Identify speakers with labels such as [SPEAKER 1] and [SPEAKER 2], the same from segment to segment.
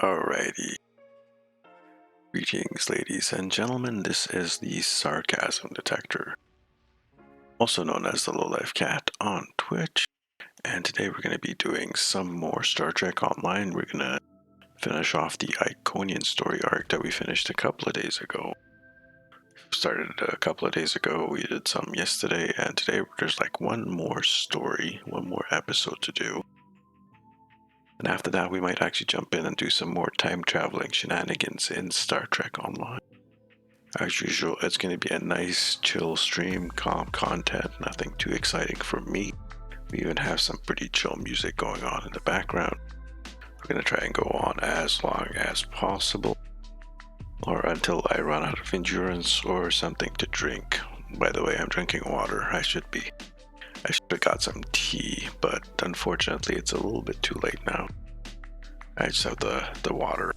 [SPEAKER 1] Alrighty. Greetings, ladies and gentlemen. This is the Sarcasm Detector, also known as the Lowlife Cat on Twitch. And today we're going to be doing some more Star Trek Online. We're going to finish off the Iconian story arc that we finished a couple of days ago. Started a couple of days ago, we did some yesterday, and today there's like one more story, one more episode to do. And after that, we might actually jump in and do some more time-traveling shenanigans in Star Trek Online. As usual, it's going to be a nice, chill stream, calm content, nothing too exciting for me. We even have some pretty chill music going on in the background. We're going to try and go on as long as possible, or until I run out of endurance or something to drink. By the way, I'm drinking water. I should have got some tea, but unfortunately it's a little bit too late now. I just have the water.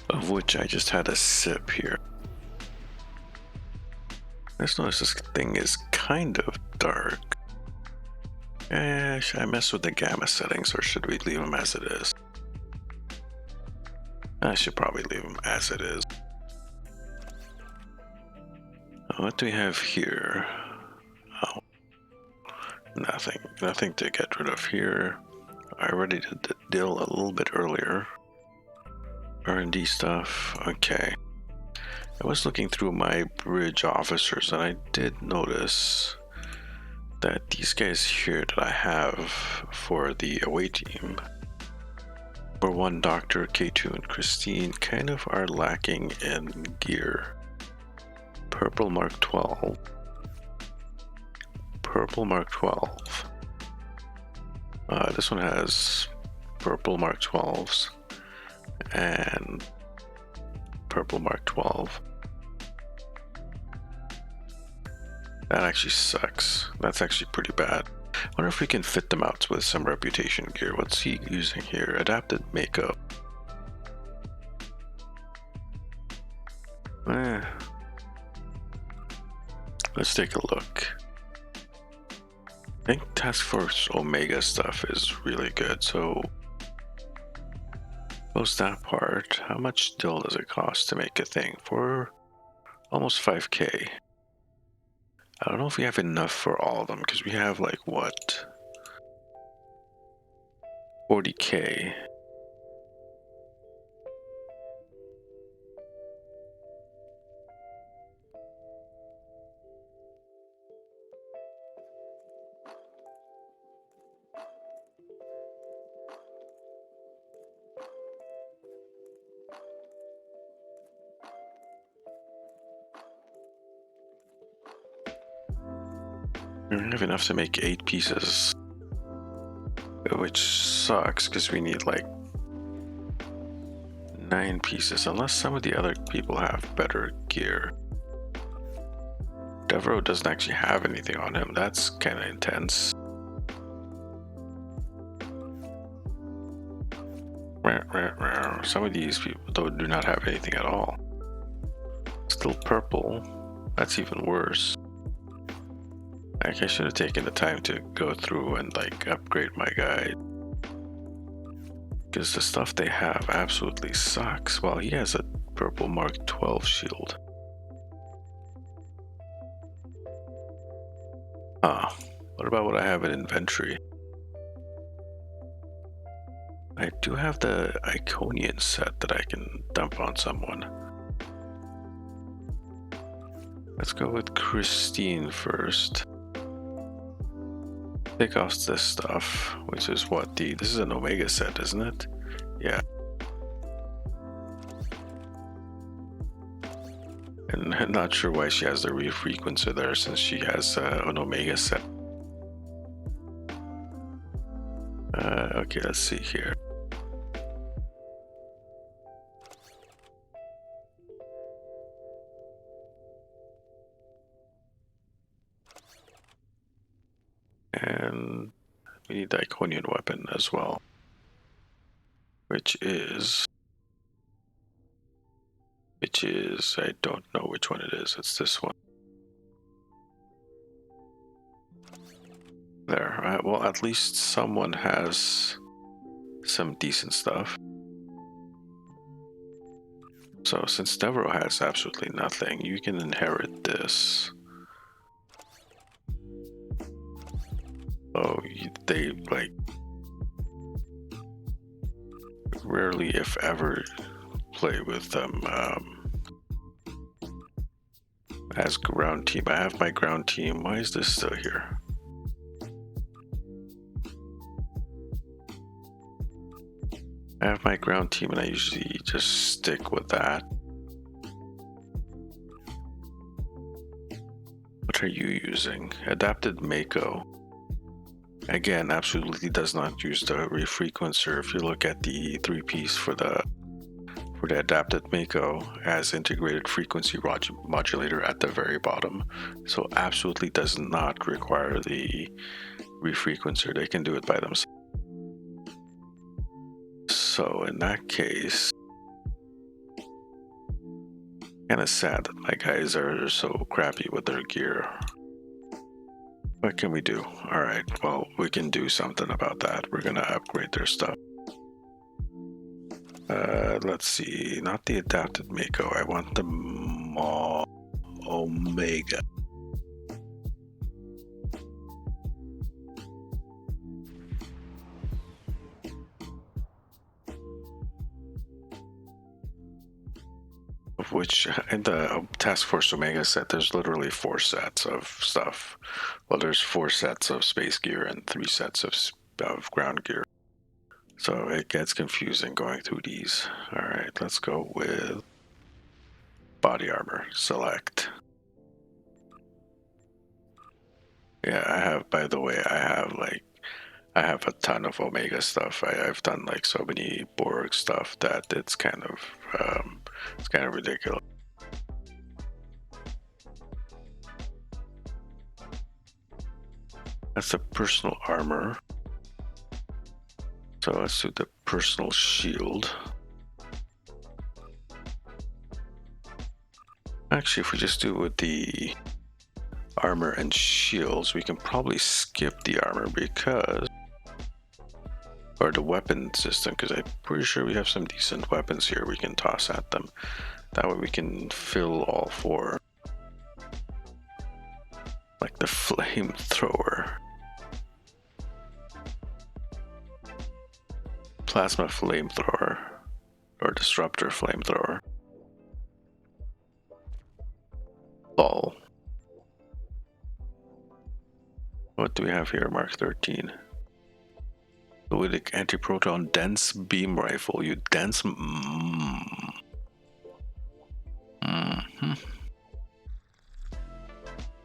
[SPEAKER 1] Of which I just had a sip here. I just noticed this thing is kind of dark. Should I mess with the gamma settings or should we leave them as it is? I should probably leave them as it is. What do we have here? Oh, nothing to get rid of here. I already did the deal a little bit earlier. R&D stuff, okay. I was looking through my bridge officers and I did notice that these guys here that I have for the away team, for one, Dr. K2 and Christine, kind of are lacking in gear. Purple Mark 12. Purple Mark 12. This one has Purple Mark 12s and Purple Mark 12. That actually sucks. That's actually pretty bad. I wonder if we can fit them out with some reputation gear. What's he using here? Adapted makeup. Let's take a look. I think Task Force Omega stuff is really good, so post that part. How much still does it cost to make a thing? For almost 5k. I don't know if we have enough for all of them, because we have like, what? 40k. We don't have enough to make 8 pieces, which sucks because we need like 9 pieces, unless some of the other people have better gear. Devereaux doesn't actually have anything on him. That's kind of intense. Some of these people though do not have anything at all. Still purple. That's even worse. Like, I should have taken the time to go through and like upgrade my guide, because the stuff they have absolutely sucks. Well, he has a Purple Mark 12 shield. What about what I have in inventory? I do have the Iconian set that I can dump on someone. Let's go with Christine first. Take off this stuff, which is what this is an Omega set, isn't it? Yeah. And I'm not sure why she has the refrequencer there, since she has an Omega set. Okay, let's see here. And we need the Iconian weapon as well, which is, I don't know which one it is. It's this one. There. Well, at least someone has some decent stuff. So since Devereaux has absolutely nothing, you can inherit this. Oh, they like rarely, if ever, play with them as ground team. I have my ground team. Why is this still here? I have my ground team and I usually just stick with that. What are you using? Adapted Mako. Again, absolutely does not use the refrequencer. If you look at the 3-piece for the adapted Mako, has integrated frequency modulator at the very bottom. So absolutely does not require the refrequencer. They can do it by themselves. So in that case, kind of sad that my guys are so crappy with their gear. What can we do? All right, well, we can do something about that. We're gonna upgrade their stuff. Let's see, not the adapted Mako. I want the Omega. Of which, in the Task Force Omega set, there's literally 4 sets of stuff. Well, there's 4 sets of space gear and 3 sets of ground gear. So it gets confusing going through these. All right, let's go with body armor. Select. Yeah, I have, by the way, I have a ton of Omega stuff. I've done like so many Borg stuff that it's kind of ridiculous. That's the personal armor. So let's do the personal shield. Actually, if we just do it with the armor and shields, we can probably skip the armor or the weapon system, because I'm pretty sure we have some decent weapons here we can toss at them. That way we can fill all 4. Like the flamethrower. Plasma flamethrower. Or disruptor flamethrower. Lol. What do we have here? Mark 13. Fluidic anti-proton dense beam rifle. You dense.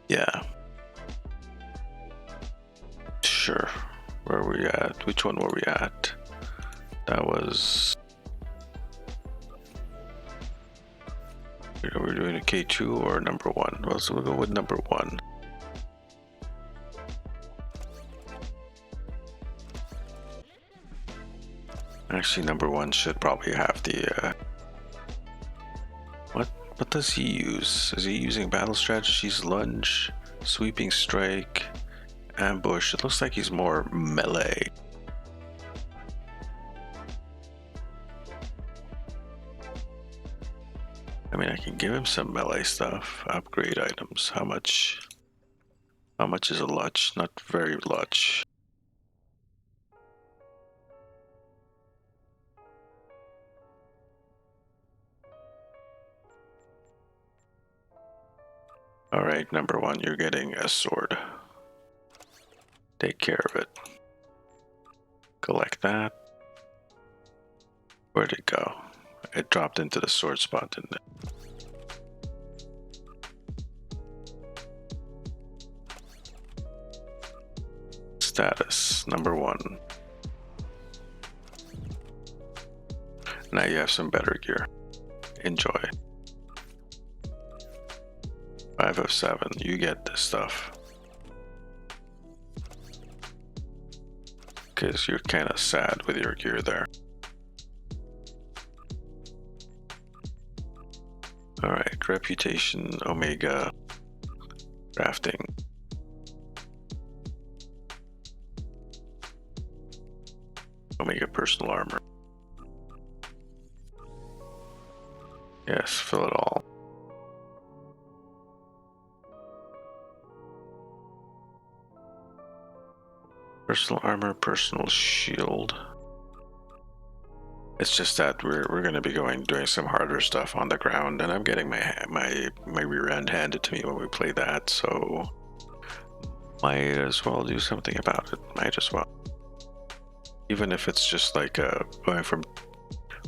[SPEAKER 1] Yeah. Sure. Where were we at? Which one were we at? That was. We're doing a K2 or number 1. Well, so we'll go with number 1. Actually, number 1 should probably have the. What does he use? Is he using battle strategies, lunge, sweeping strike, ambush? It looks like he's more melee. I mean, I can give him some melee stuff. Upgrade items. How much? How much is a luch? Not very luch. Alright, number 1, you're getting a sword. Take care of it. Collect that. Where'd it go? It dropped into the sword spot, didn't it? Status, number 1. Now you have some better gear. Enjoy. 5 of 7, you get this stuff. Because you're kind of sad with your gear there. Alright, reputation, Omega, crafting. We'll make it personal armor. Yes, fill it all. Personal armor, personal shield. It's just that we're gonna be doing some harder stuff on the ground, and I'm getting my rear end handed to me when we play that, so might as well do something about it. Might as well. Even if it's just like going from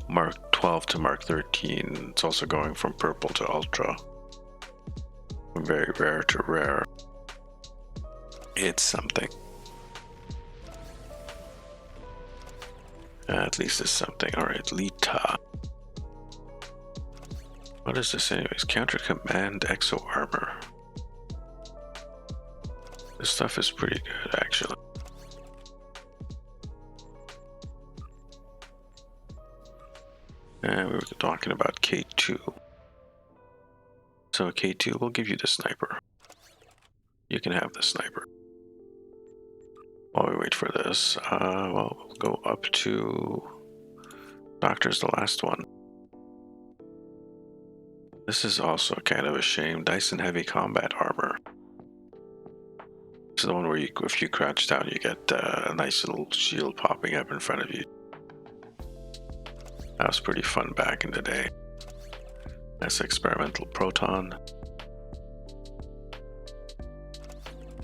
[SPEAKER 1] Mark 12 to Mark 13, it's also going from purple to ultra. From very rare to rare. It's something. At least it's something. Alright, Lita. What is this anyways? Counter Command Exo Armor. This stuff is pretty good actually. And we were talking about K2. So K2 will give you the sniper. You can have the sniper. While we wait for this, well, we'll go up to Doctor's the last one. This is also kind of a shame. Dyson Heavy Combat Armor. This is the one where if you crouch down, you get a nice little shield popping up in front of you. That was pretty fun back in the day. That's Experimental Proton.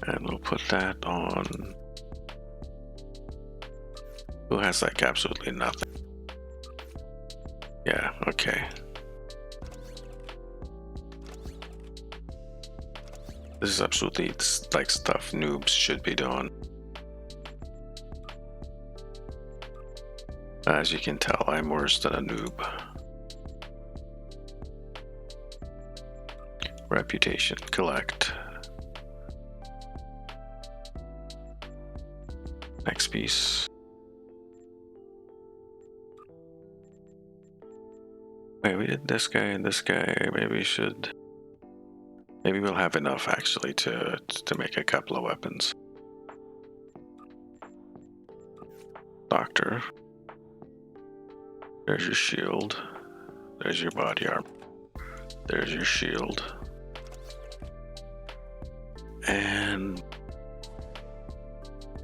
[SPEAKER 1] And we'll put that on... Who has like absolutely nothing? Yeah, okay. This is absolutely like stuff noobs should be doing. As you can tell, I'm worse than a noob. Reputation, collect. Next piece. Wait, we did this guy and this guy. Maybe we should... Maybe we'll have enough actually to make a couple of weapons. Doctor. There's your shield. There's your body armor. There's your shield. And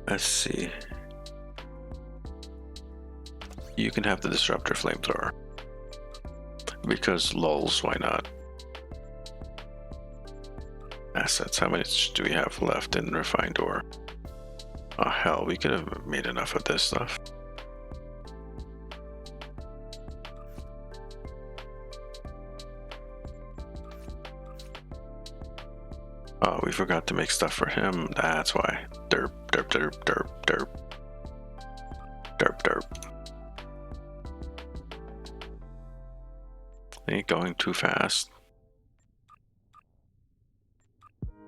[SPEAKER 1] let's see. You can have the disruptor flamethrower. Because lols, why not? Assets, how much do we have left in refined ore? Oh hell, we could have made enough of this stuff. Oh, we forgot to make stuff for him, that's why. Derp, derp, derp, derp, derp. Derp, derp. Ain't going too fast.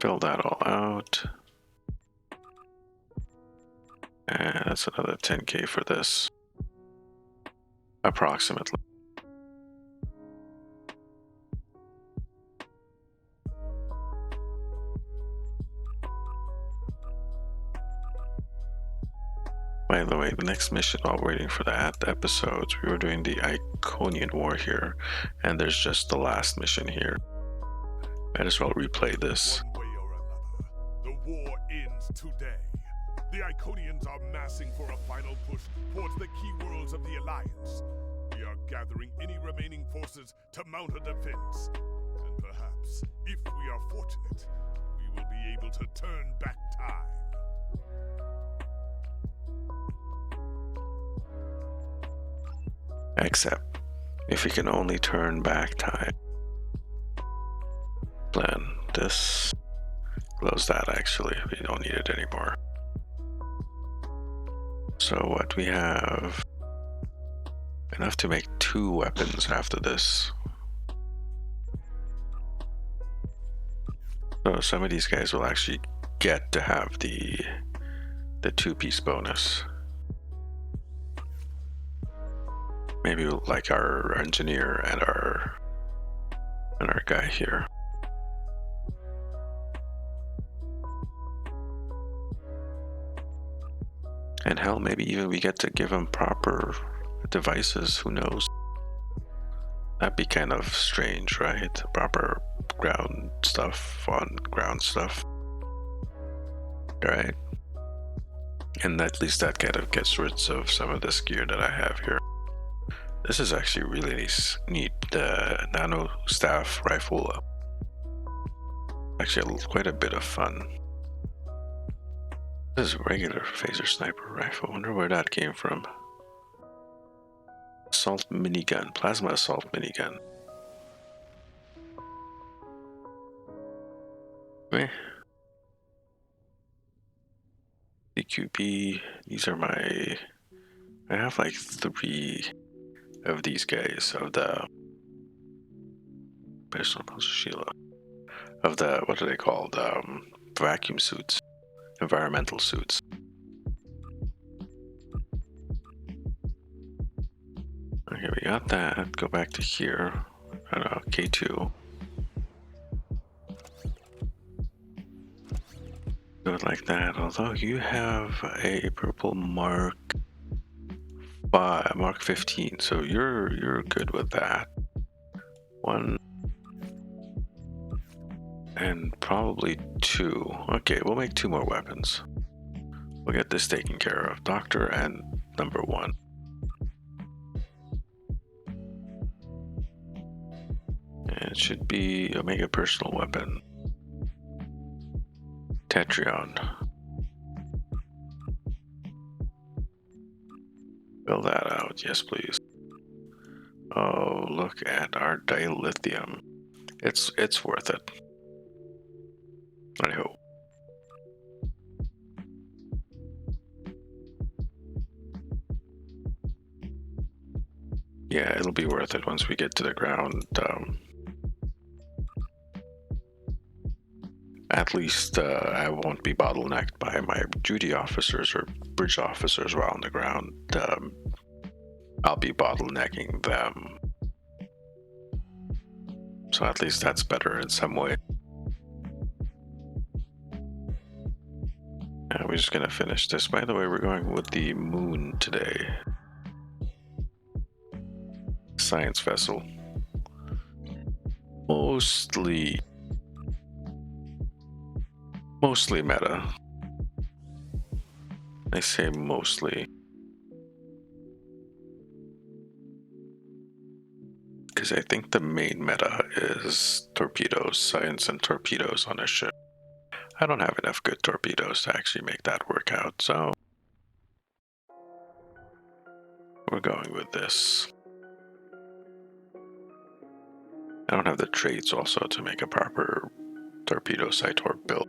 [SPEAKER 1] Fill that all out. And that's another 10k for this. Approximately. By the way, the next mission, while waiting for that episodes, we were doing the Iconian War here, and there's just the last mission here. Might as well replay this.
[SPEAKER 2] One way or another, the war ends today. The Iconians are massing for a final push towards the key worlds of the Alliance. We are gathering any remaining forces to mount a defense. And perhaps, if we are fortunate, we will be able to turn back time.
[SPEAKER 1] Except, if we can only turn back time. Plan this. Close that actually, we don't need it anymore. So what we have, enough to make 2 weapons after this. So some of these guys will actually get to have the 2-piece bonus. Maybe like our engineer and our guy here. And hell, maybe even we get to give them proper devices, who knows? That'd be kind of strange, right? Proper ground stuff on ground stuff. Right? And at least that kind of gets rid of some of this gear that I have here. This is actually really neat. The nano staff rifle. Actually, quite a bit of fun. This is a regular phaser sniper rifle. I wonder where that came from. Assault minigun, plasma assault minigun. Eh. CQB. These are my. I have like 3 of these guys of the. Of the, what are they called? Vacuum suits, environmental suits. Okay, we got that. Go back to here. K2. Do it like that. Although you have a purple Mark 15, so you're good with that. 1 and probably 2. Okay, we'll make 2 more weapons. We'll get this taken care of. Doctor and number 1. And it should be Omega personal weapon. Tetrion. Fill that out, yes please. Oh, look at our dilithium. It's worth it. I hope. Yeah, it'll be worth it once we get to the ground. At least I won't be bottlenecked by my duty officers or bridge officers while on the ground. I'll be bottlenecking them. So at least that's better in some way. We're just gonna finish this. By the way, we're going with the moon today. Science vessel. Mostly meta. I say mostly. Because I think the main meta is torpedoes, science and torpedoes on a ship. I don't have enough good torpedoes to actually make that work out, so we're going with this. I don't have the traits also to make a proper torpedo Cytor build.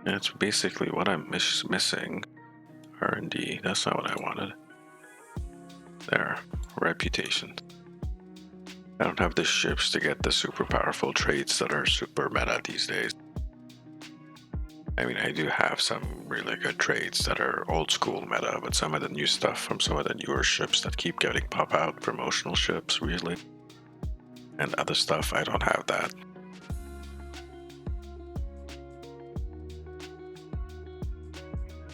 [SPEAKER 1] That's basically what I'm missing. R&D, that's not what I wanted. There, reputation. I don't have the ships to get the super powerful traits that are super meta these days. I mean, I do have some really good traits that are old school meta, but some of the new stuff from some of the newer ships that keep getting pop out, promotional ships, really. And other stuff, I don't have that.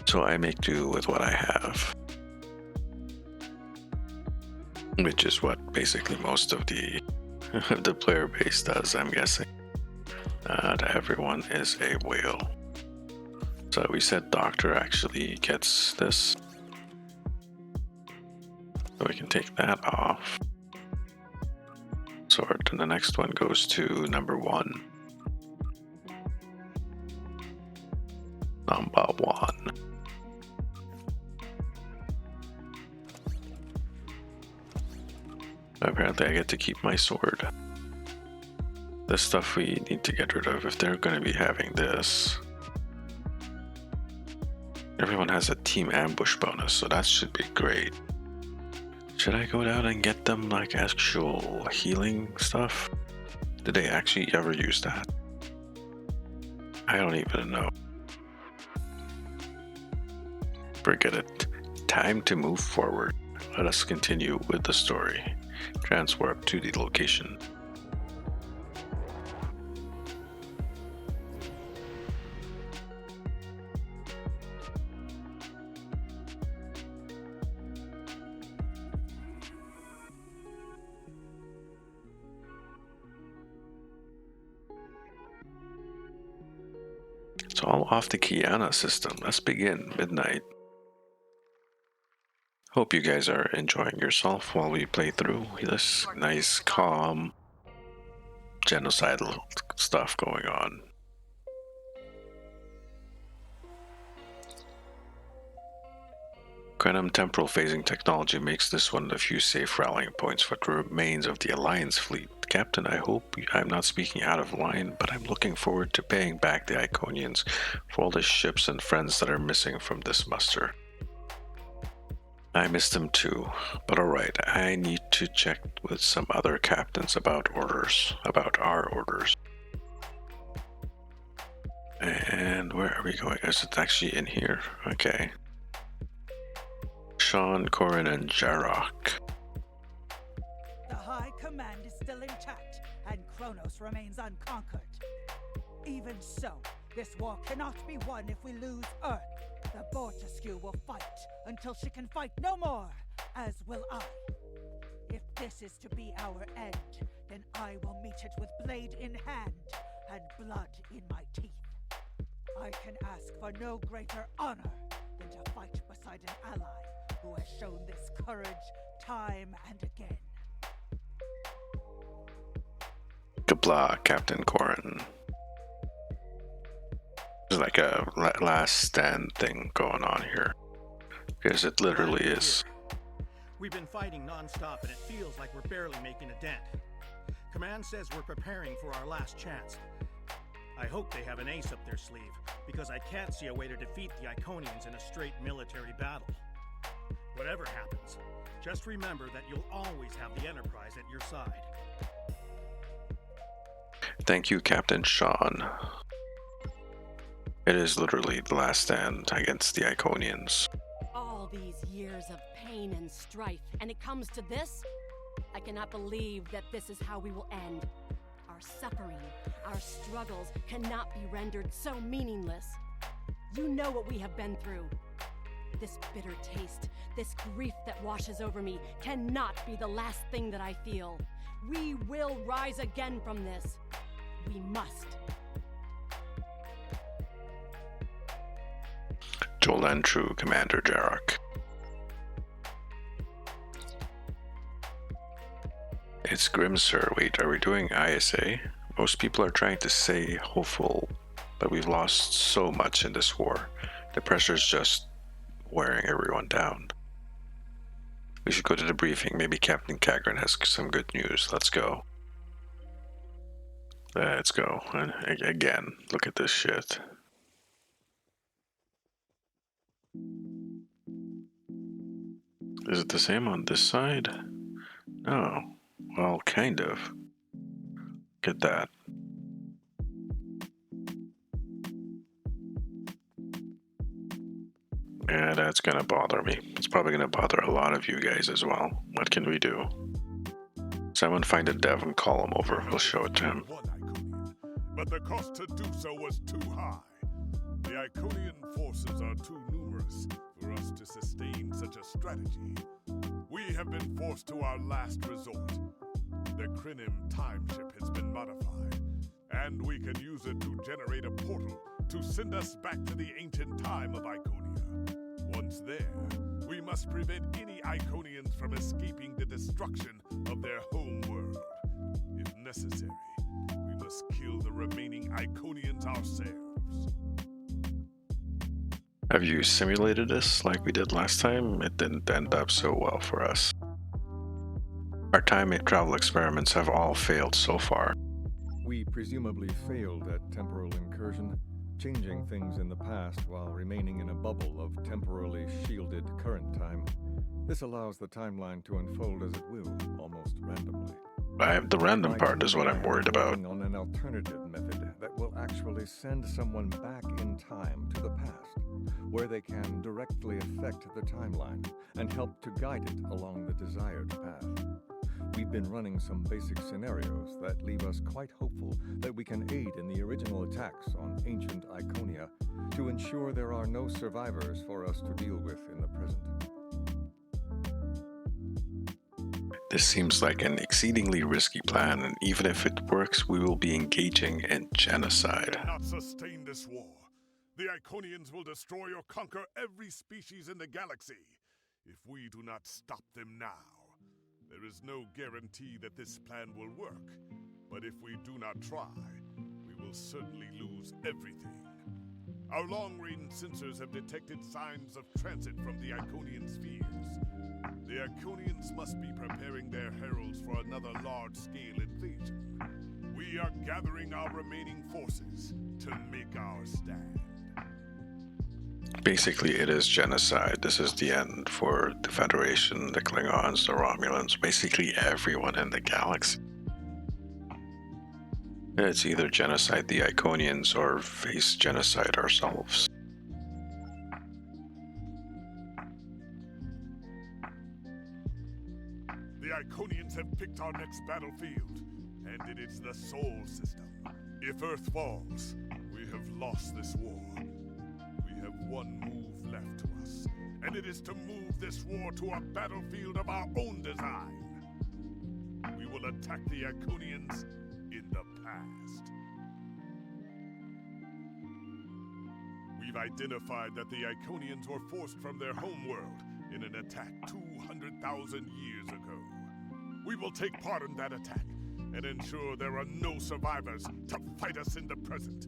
[SPEAKER 1] So I make do with what I have. Which is what basically most of the player base does, I'm guessing. Not everyone is a whale. So we said Doctor actually gets this. So we can take that off. Sword, and the next one goes to number 1. Number 1. Apparently I get to keep my sword. The stuff we need to get rid of if they're going to be having this. Everyone has a team ambush bonus, so that should be great. Should I go down and get them like actual healing stuff? Did they actually ever use that? I don't even know. Forget it. Time to move forward. Let us continue with the story. Transwarp to the location. It's all off the Kiana system. Let's begin. Midnight. Hope you guys are enjoying yourself while we play through this nice, calm, genocidal stuff going on. Quantum temporal phasing technology makes this one of the few safe rallying points for the remains of the Alliance fleet. Captain, I hope I'm not speaking out of line, but I'm looking forward to paying back the Iconians for all the ships and friends that are missing from this muster. I miss them too, but alright, I need to check with some other captains about our orders. And where are we going? Is it actually in here? Okay. Sean, Corin, and Jarok.
[SPEAKER 3] The High Command is still intact, and Kronos remains unconquered. Even so, this war cannot be won if we lose Earth. The Bortesque will fight until she can fight no more, as will I. If this is to be our end, then I will meet it with blade in hand and blood in my teeth. I can ask for no greater honor than to fight beside an ally who has shown this courage time and again.
[SPEAKER 1] Kapla, Captain Corin. There's like a last stand thing going on here. Because it literally is.
[SPEAKER 4] We've been fighting non-stop and it feels like we're barely making a dent. Command says we're preparing for our last chance. I hope they have an ace up their sleeve, because I can't see a way to defeat the Iconians in a straight military battle. Whatever happens, just remember that you'll always have the Enterprise at your side.
[SPEAKER 1] Thank you, Captain Sean. It is literally the last stand against the Iconians.
[SPEAKER 5] All these years of pain and strife, and it comes to this? I cannot believe that this is how we will end. Our suffering, our struggles cannot be rendered so meaningless. You know what we have been through. This bitter taste, this grief that washes over me, cannot be the last thing that I feel. We will rise again from this. We must.
[SPEAKER 1] Joel and True, Commander Jarok. It's grim, sir. Wait, are we doing ISA? Most people are trying to say hopeful, but we've lost so much in this war. The pressure's just wearing everyone down. We should go to the briefing. Maybe Captain Kagran has some good news. Let's go. Let's go. And again, look at this shit. Is it the same on this side? No. Well, kind of. Look at that. Yeah, that's gonna bother me. It's probably gonna bother a lot of you guys as well. What can we do? Someone find a dev and call him over. We'll show it to him.
[SPEAKER 2] But the cost to do so was too high. The Iconian forces are too numerous for us to sustain such a strategy. We have been forced to our last resort. The Krinim timeship has been modified, and we can use it to generate a portal to send us back to the ancient time of Iconia. Once there, we must prevent any Iconians from escaping the destruction of their home world. If necessary, we must kill the remaining Iconians ourselves.
[SPEAKER 1] Have you simulated this like we did last time? It didn't end up so well for us. Our time travel experiments have all failed so far.
[SPEAKER 6] We presumably failed at temporal incursion, changing things in the past while remaining in a bubble of temporally shielded current time. This allows the timeline to unfold as it will, almost randomly.
[SPEAKER 1] The random part is what I'm worried about.
[SPEAKER 6] On an alternative method that will actually send someone back in time to the past, where they can directly affect the timeline and help to guide it along the desired path. We've been running some basic scenarios that leave us quite hopeful that we can aid in the original attacks on ancient Iconia to ensure there are no survivors for us to deal with in the present.
[SPEAKER 1] This seems like an exceedingly risky plan, and even if it works, we will be engaging in genocide.
[SPEAKER 2] We cannot sustain this war. The Iconians will destroy or conquer every species in the galaxy if we do not stop them now. There is no guarantee that this plan will work, but if we do not try, we will certainly lose everything. Our long-range sensors have detected signs of transit from the Iconian spheres. The Iconians must be preparing their heralds for another large-scale invasion. We are gathering our remaining forces to make our stand.
[SPEAKER 1] Basically, it is genocide. This is the end for the Federation, the Klingons, the Romulans, basically everyone in the galaxy. It's either genocide the Iconians or face genocide ourselves.
[SPEAKER 2] The Iconians have picked our next battlefield, and it is the Sol System. If Earth falls, we have lost this war. We have one move left to us, and it is to move this war to a battlefield of our own design. We will attack the Iconians in the past. We've identified that the Iconians were forced from their homeworld in an attack 200,000 years ago. We will take part in that attack and ensure there are no survivors to fight us in the present.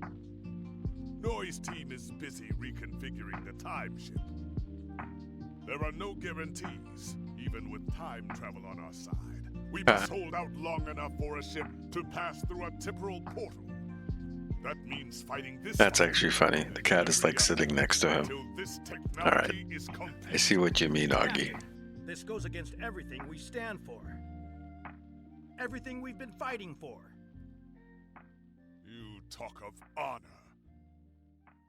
[SPEAKER 2] Noy's team is busy reconfiguring the time ship. There are no guarantees, even with time travel on our side. We must hold out long enough for a ship to pass through a temporal portal. That means fighting this.
[SPEAKER 1] That's actually funny. The cat is like sitting next to him. Alright. I see what you mean, Augie.
[SPEAKER 4] This goes against everything we stand for. Everything we've been fighting for.
[SPEAKER 2] You talk of honor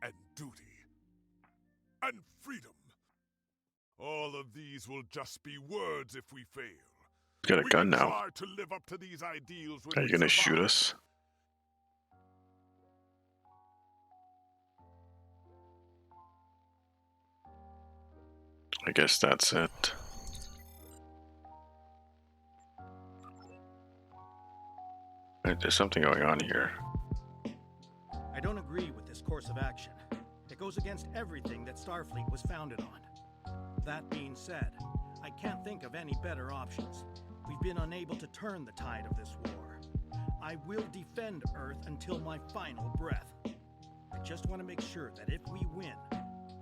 [SPEAKER 2] and duty and freedom. All of these will just be words if we fail.
[SPEAKER 1] You got a gun now.
[SPEAKER 2] Try to live up to these ideals when
[SPEAKER 1] Are you gonna shoot us? I guess that's it. Right, there's something going on here.
[SPEAKER 4] I don't agree with this course of action. It goes against everything that Starfleet was founded on. That being said, I can't think of any better options. We've been unable to turn the tide of this war. I will defend Earth until my final breath. I just want to make sure that if we win,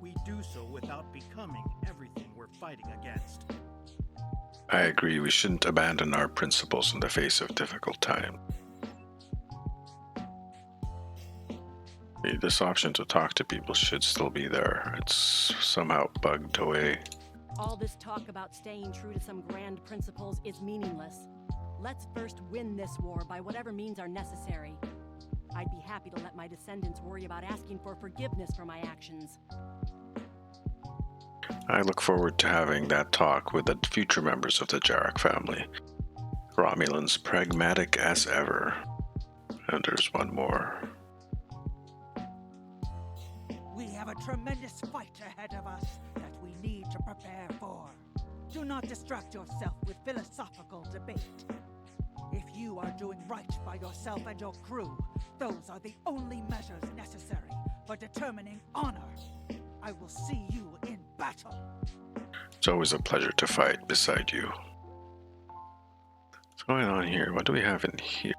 [SPEAKER 4] we do so without becoming everything we're fighting against.
[SPEAKER 1] I agree, we shouldn't abandon our principles in the face of difficult time. This option to talk to people should still be there. It's somehow bugged away.
[SPEAKER 5] All this talk about staying true to some grand principles is meaningless. Let's first win this war by whatever means are necessary. I'd be happy to let my descendants worry about asking for forgiveness for my actions.
[SPEAKER 1] I look forward to having that talk with the future members of the Jarek family. Romulans pragmatic as ever. And there's one more.
[SPEAKER 3] We have a tremendous fight ahead of us that we need to prepare for. Do not distract yourself with philosophical debate. If you are doing right by yourself and your crew, those are the only measures necessary for determining honor. I will see you in battle.
[SPEAKER 1] It's always a pleasure to fight beside you. What's going on here? What do we have in here?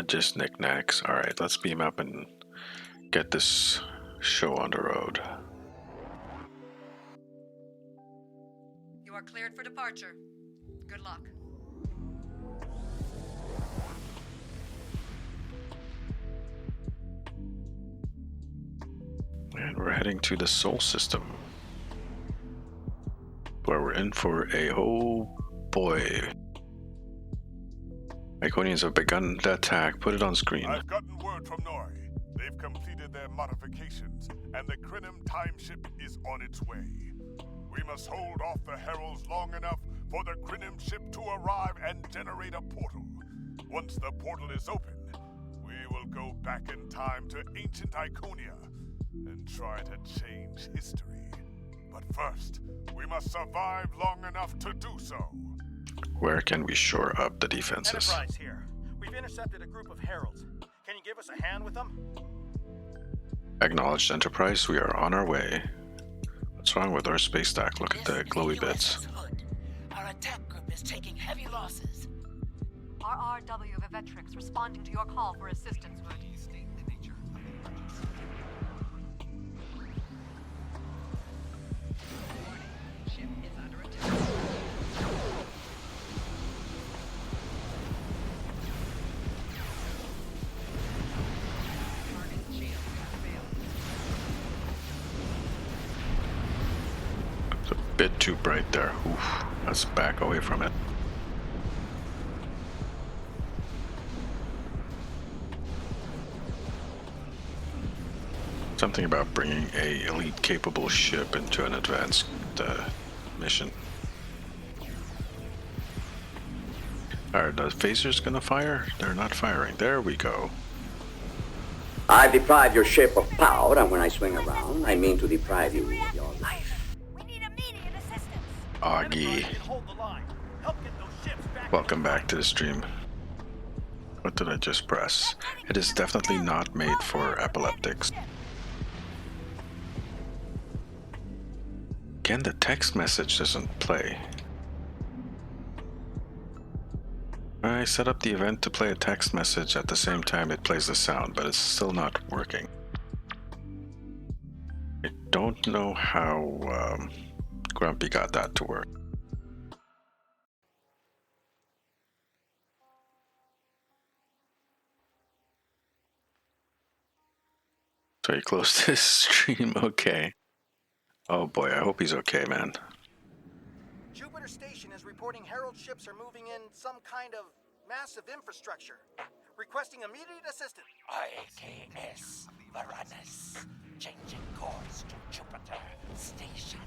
[SPEAKER 1] Just knickknacks. Alright, let's beam up and get this show on the road.
[SPEAKER 7] You are cleared for departure. Good luck.
[SPEAKER 1] And we're heading to the Sol System, where we're in for a boy. Iconians have begun the attack. Put it on screen.
[SPEAKER 2] I've gotten word from Noy. They've completed their modifications, and the Krenim time ship is on its way. We must hold off the heralds long enough for the Krenim ship to arrive and generate a portal. Once the portal is open, we will go back in time to ancient Iconia and try to change history. But first, we must survive long enough to do so.
[SPEAKER 1] Where can we shore up the defenses?
[SPEAKER 4] Enterprise here. We've intercepted a group of heralds. Can you give us a hand with them?
[SPEAKER 1] Acknowledged, Enterprise. We are on our way. What's wrong with our space stack? Look at the glowy bits.
[SPEAKER 8] Our attack group is taking heavy losses.
[SPEAKER 7] RRW Vivetrix responding to your call for assistance, Wood.
[SPEAKER 1] It's a bit too bright there. Oof. Let's back away from it. Something about bringing a elite capable ship into an advanced mission. Are the phasers gonna fire? They're not firing. There we go.
[SPEAKER 9] I've deprived your ship of power, and when I swing around, I mean to deprive you of your life.
[SPEAKER 8] We need immediate assistance.
[SPEAKER 1] Augie,
[SPEAKER 4] Hold the line. Help get those ships back.
[SPEAKER 1] welcome back to the stream. What did I just press? It is definitely not made for epileptics. Again, the text message doesn't play. I set up the event to play a text message at the same time it plays the sound, but it's still not working. I don't know how Grumpy got that to work. So he closed his stream, okay. Oh boy, I hope he's okay, man.
[SPEAKER 4] Jupiter Station is reporting Herald ships are moving in some kind of massive infrastructure, requesting immediate assistance.
[SPEAKER 8] IKS Varanus, changing course to Jupiter Station.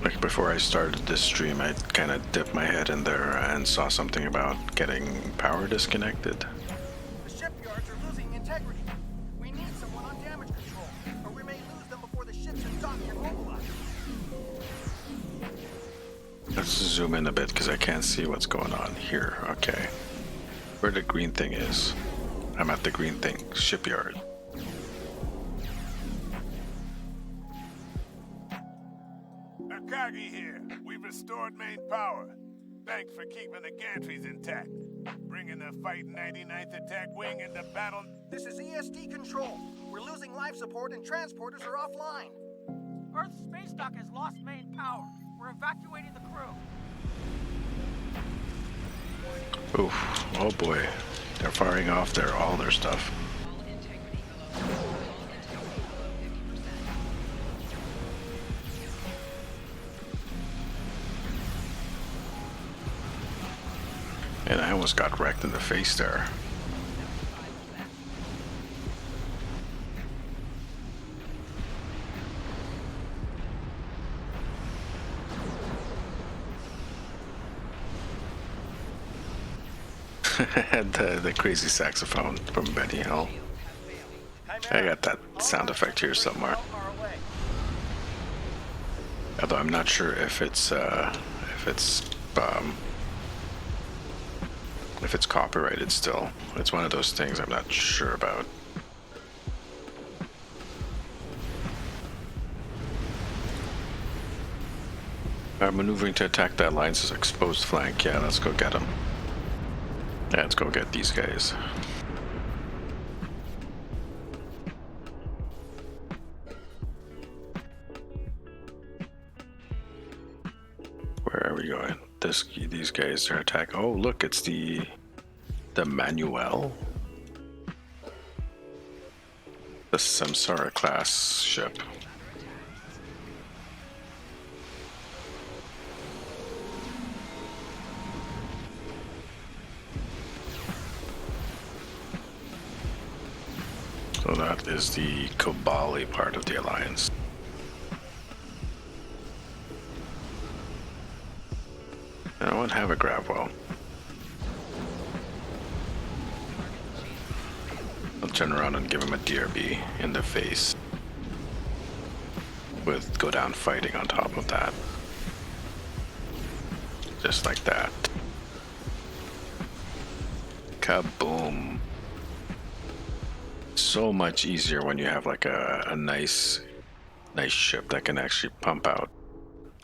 [SPEAKER 1] Like before I started this stream, I kind of dipped my head in there and saw something about getting power disconnected.
[SPEAKER 4] The shipyards are losing integrity. We need someone on damage control, or we may lose them before the ships in dock can mobilize.
[SPEAKER 1] Let's zoom in a bit because I can't see what's going on here. Okay. Where the green thing is. I'm at the green thing. Shipyard.
[SPEAKER 2] Akagi here. We've restored main power. Thanks for keeping the gantries intact. Bringing the Fighting 99th Attack Wing into battle.
[SPEAKER 4] This is ESD control. We're losing life support and transporters are offline.
[SPEAKER 10] Earth's space dock has lost main power. We're evacuating the crew.
[SPEAKER 1] Oof. Oh boy. They're firing off all their stuff. And I almost got wrecked in the face there. the crazy saxophone from Benny Hill. I got that sound effect here somewhere. Although I'm not sure if it's copyrighted still. It's one of those things I'm not sure about. Maneuvering to attack that alliance's exposed flank. Yeah, let's go get them. Yeah, let's go get these guys. Where are we going? These guys are attacking. Oh, look, it's the Manuel. The Samsara class ship. So that is the Kobali part of the Alliance. I don't have a grab well. I'll turn around and give him a DRB in the face. With go down fighting on top of that. Just like that. Kaboom. So much easier when you have like a nice ship that can actually pump out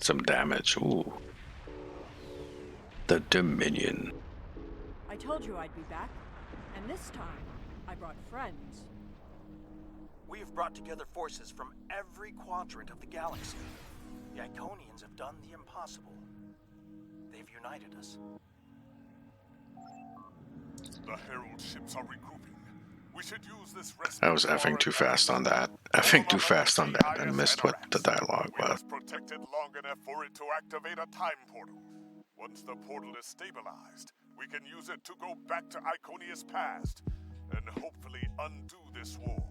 [SPEAKER 1] some damage. Ooh. The Dominion.
[SPEAKER 11] I told you I'd be back, and this time I brought friends.
[SPEAKER 4] We've brought together forces from every quadrant of the galaxy. The Iconians have done the impossible. They've united us.
[SPEAKER 2] The Herald ships are regrouping. We should use this rest.
[SPEAKER 1] I was effing too fast on that. Effing too fast on that and missed what the dialogue
[SPEAKER 2] We
[SPEAKER 1] was.
[SPEAKER 2] must protect it long enough for it to activate a time portal. Once the portal is stabilized, we can use it to go back to Iconia's past and hopefully undo this war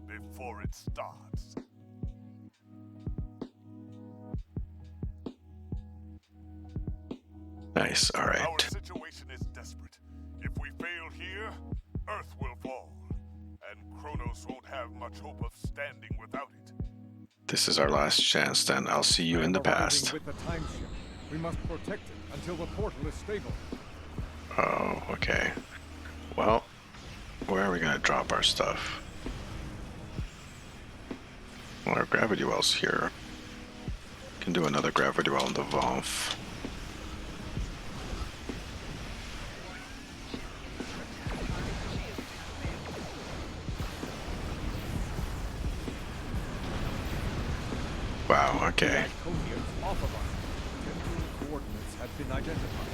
[SPEAKER 2] before it starts.
[SPEAKER 1] Nice,
[SPEAKER 2] Our
[SPEAKER 1] alright.
[SPEAKER 2] situation is desperate. If we fail here, Earth will fall, and Kronos won't have much hope of standing without it.
[SPEAKER 1] This is our last chance then. I'll see you in the past.
[SPEAKER 6] With the time ship. We must protect it until the portal is stable.
[SPEAKER 1] Oh, okay. Well, where are we gonna drop our stuff? Well, our gravity well's here. Can do another gravity well in the Valve. Wow, okay.
[SPEAKER 6] Iconians off of us. Temporal coordinates have been identified.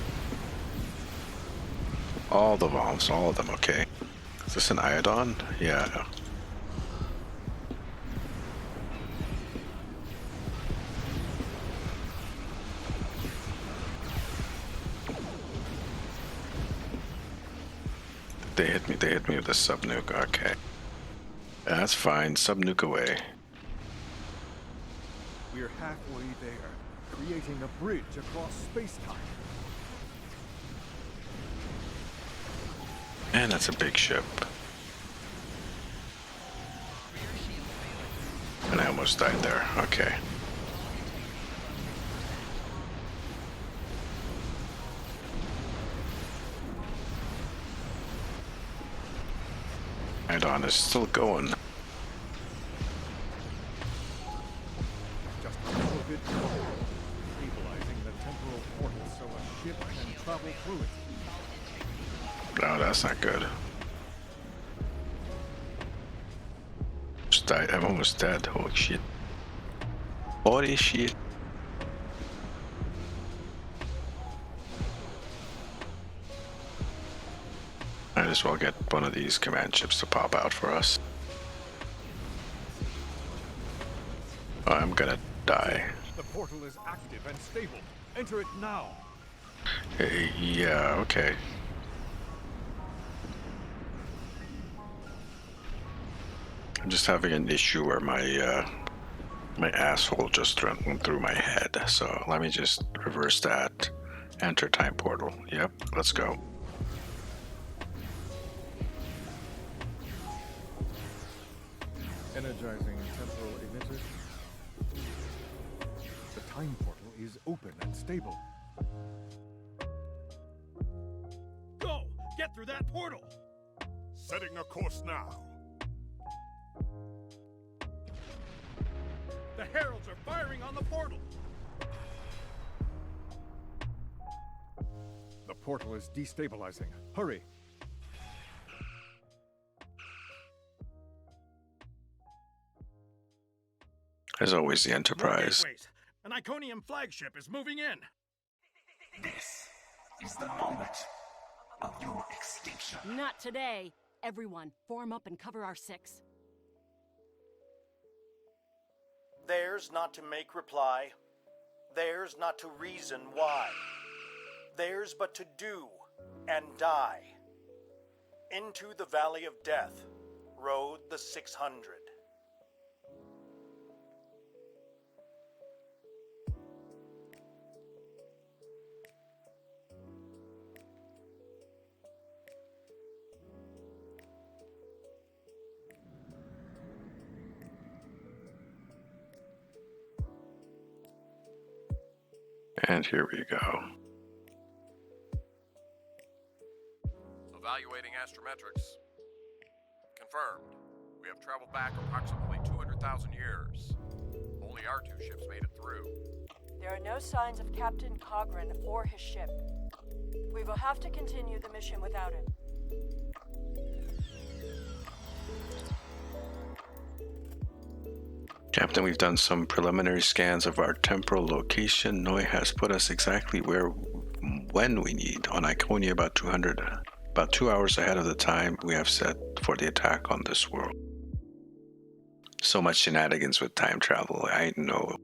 [SPEAKER 1] All the Valves, all of them, okay. Is this an iodine? Yeah. They hit me with a sub-nuke, okay. That's fine, sub-nuke away.
[SPEAKER 6] We're halfway there, creating a bridge across space-time.
[SPEAKER 1] Man, that's a big ship. And I almost died there, okay. Iodine is still going.
[SPEAKER 6] Just a little bit more. Stabilizing the temporal portal so a ship can travel through it.
[SPEAKER 1] No, that's not good. Just died. I'm almost dead. Holy shit. Holy shit. Might as well get one of these command ships to pop out for us. Oh, I'm gonna die.
[SPEAKER 6] The portal is active and stable. Enter it now.
[SPEAKER 1] Yeah, okay. I'm just having an issue where my asshole just went through my head. So let me just reverse that. Enter time portal. Yep, let's go.
[SPEAKER 6] Energizing temporal emitters. The time portal is open and stable.
[SPEAKER 4] Go! Get through that portal!
[SPEAKER 2] Setting a course now.
[SPEAKER 4] The Heralds are firing on the portal!
[SPEAKER 6] The portal is destabilizing. Hurry!
[SPEAKER 1] As always, the
[SPEAKER 4] More
[SPEAKER 1] Enterprise.
[SPEAKER 4] gateways. An Iconian flagship is moving in.
[SPEAKER 8] This is the moment of your extinction.
[SPEAKER 5] Not today. Everyone, form up and cover our six.
[SPEAKER 4] Theirs not to make reply. Theirs not to reason why. Theirs but to do and die. Into the valley of death rode the 600.
[SPEAKER 1] And here we go.
[SPEAKER 12] Evaluating astrometrics. Confirmed. We have traveled back approximately 200,000 years. Only our two ships made it through.
[SPEAKER 11] There are no signs of Captain Cogran or his ship. We will have to continue the mission without him.
[SPEAKER 1] Captain, we've done some preliminary scans of our temporal location. Noi has put us exactly when we need on Iconia, about 2 hours ahead of the time we have set for the attack on this world. So much shenanigans with time travel, I know.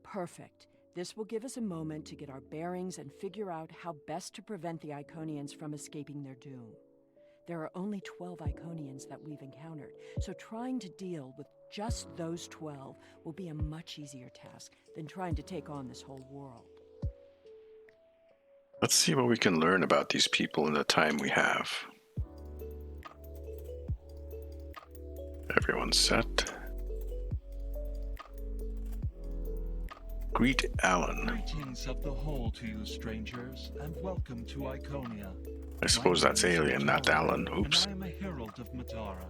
[SPEAKER 11] Perfect. This will give us a moment to get our bearings and figure out how best to prevent the Iconians from escaping their doom. There are only 12 Iconians that we've encountered, so trying to deal with just those 12 will be a much easier task than trying to take on this whole world.
[SPEAKER 1] Let's see what we can learn about these people in the time we have. Everyone's set. Greet Alan.
[SPEAKER 13] Greetings of the whole to you, strangers, and welcome to Iconia.
[SPEAKER 1] I suppose that's Alien, not Alan. Oops.
[SPEAKER 13] And I am a herald of Matara.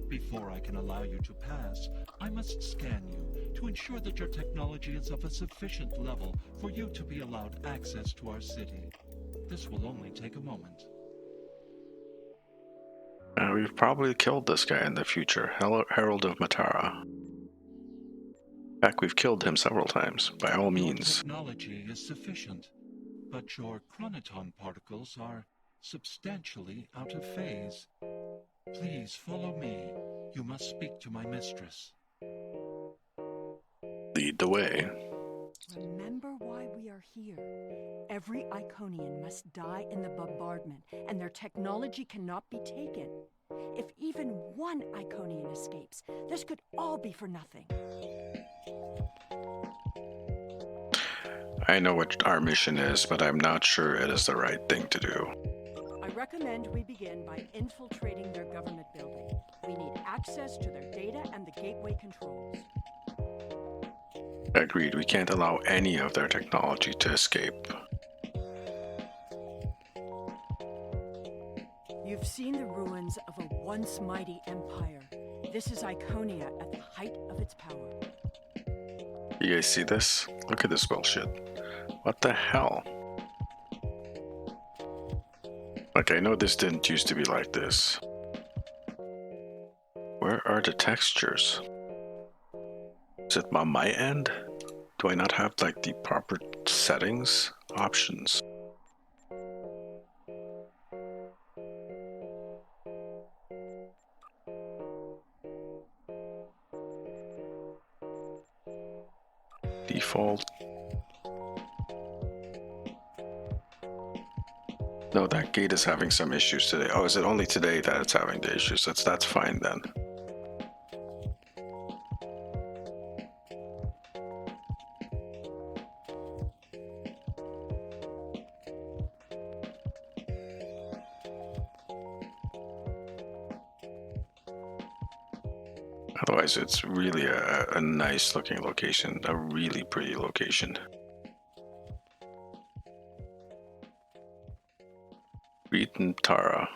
[SPEAKER 13] Before I can allow you to pass, I must scan you to ensure that your technology is of a sufficient level for you to be allowed access to our city. This will only take a moment.
[SPEAKER 1] We've probably killed this guy in the future. Herald of Matara. In fact, we've killed him several times, by all means.
[SPEAKER 13] Your technology is sufficient, but your chronoton particles are substantially out of phase. Please follow me. You must speak to my mistress.
[SPEAKER 1] Lead the way.
[SPEAKER 11] Remember why we are here. Every Iconian must die in the bombardment, and their technology cannot be taken. If even one Iconian escapes, this could all be for nothing.
[SPEAKER 1] I know what our mission is, but I'm not sure it is the right thing to do.
[SPEAKER 11] I recommend we begin by infiltrating their government building. We need access to their data and the gateway controls.
[SPEAKER 1] Agreed, we can't allow any of their technology to escape.
[SPEAKER 11] You've seen the ruins of a once mighty empire. This is Iconia at the height of its power.
[SPEAKER 1] You guys see this? Look at this bullshit. What the hell? Like, I know this didn't used to be like this. Where are the textures? Is it on my end? Do I not have, like, the proper settings options? Default. No, that gate is having some issues today. Oh, is it only today that it's having the issues? That's fine then. Otherwise, it's really a nice looking location, a really pretty location. Greet Tara.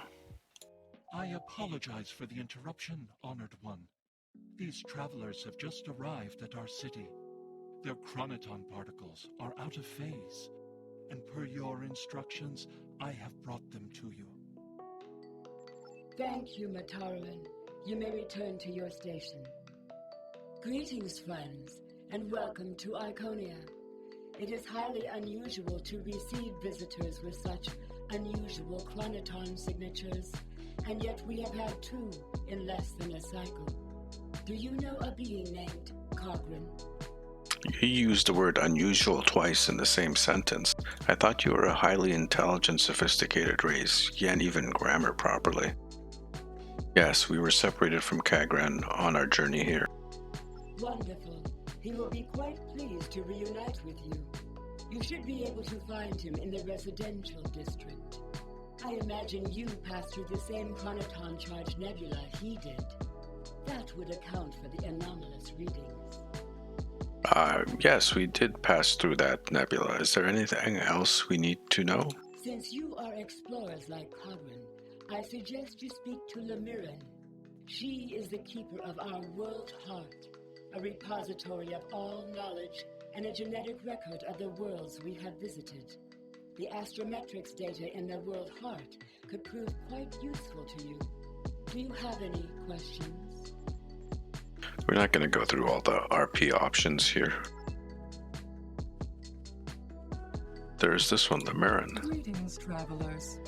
[SPEAKER 13] I apologize for the interruption, Honored One. These travelers have just arrived at our city. Their chronoton particles are out of phase, and per your instructions, I have brought them to you.
[SPEAKER 14] Thank you, Mataran. You may return to your station. Greetings, friends, and welcome to Iconia. It is highly unusual to receive visitors with such unusual chronoton signatures, and yet we have had 2 in less than a cycle. Do you know a being named Cogran?
[SPEAKER 1] You used the word unusual twice in the same sentence. I thought you were a highly intelligent, sophisticated race. You can't even grammar properly. Yes, we were separated from Cagran on our journey here.
[SPEAKER 14] Wonderful. He will be quite pleased to reunite with you. You should be able to find him in the residential district. I imagine you passed through the same chronoton charge nebula he did. That would account for the anomalous readings.
[SPEAKER 1] Yes, we did pass through that nebula. Is there anything else we need to know?
[SPEAKER 14] Since you are explorers like Cogran, I suggest you speak to Lemiran. She is the keeper of our world heart, a repository of all knowledge and a genetic record of the worlds we have visited. The astrometrics data in the world heart could prove quite useful to you. Do you have any questions?
[SPEAKER 1] We're not going to go through all the RP options here. There's this one, Lemiran.
[SPEAKER 15] Greetings, travelers.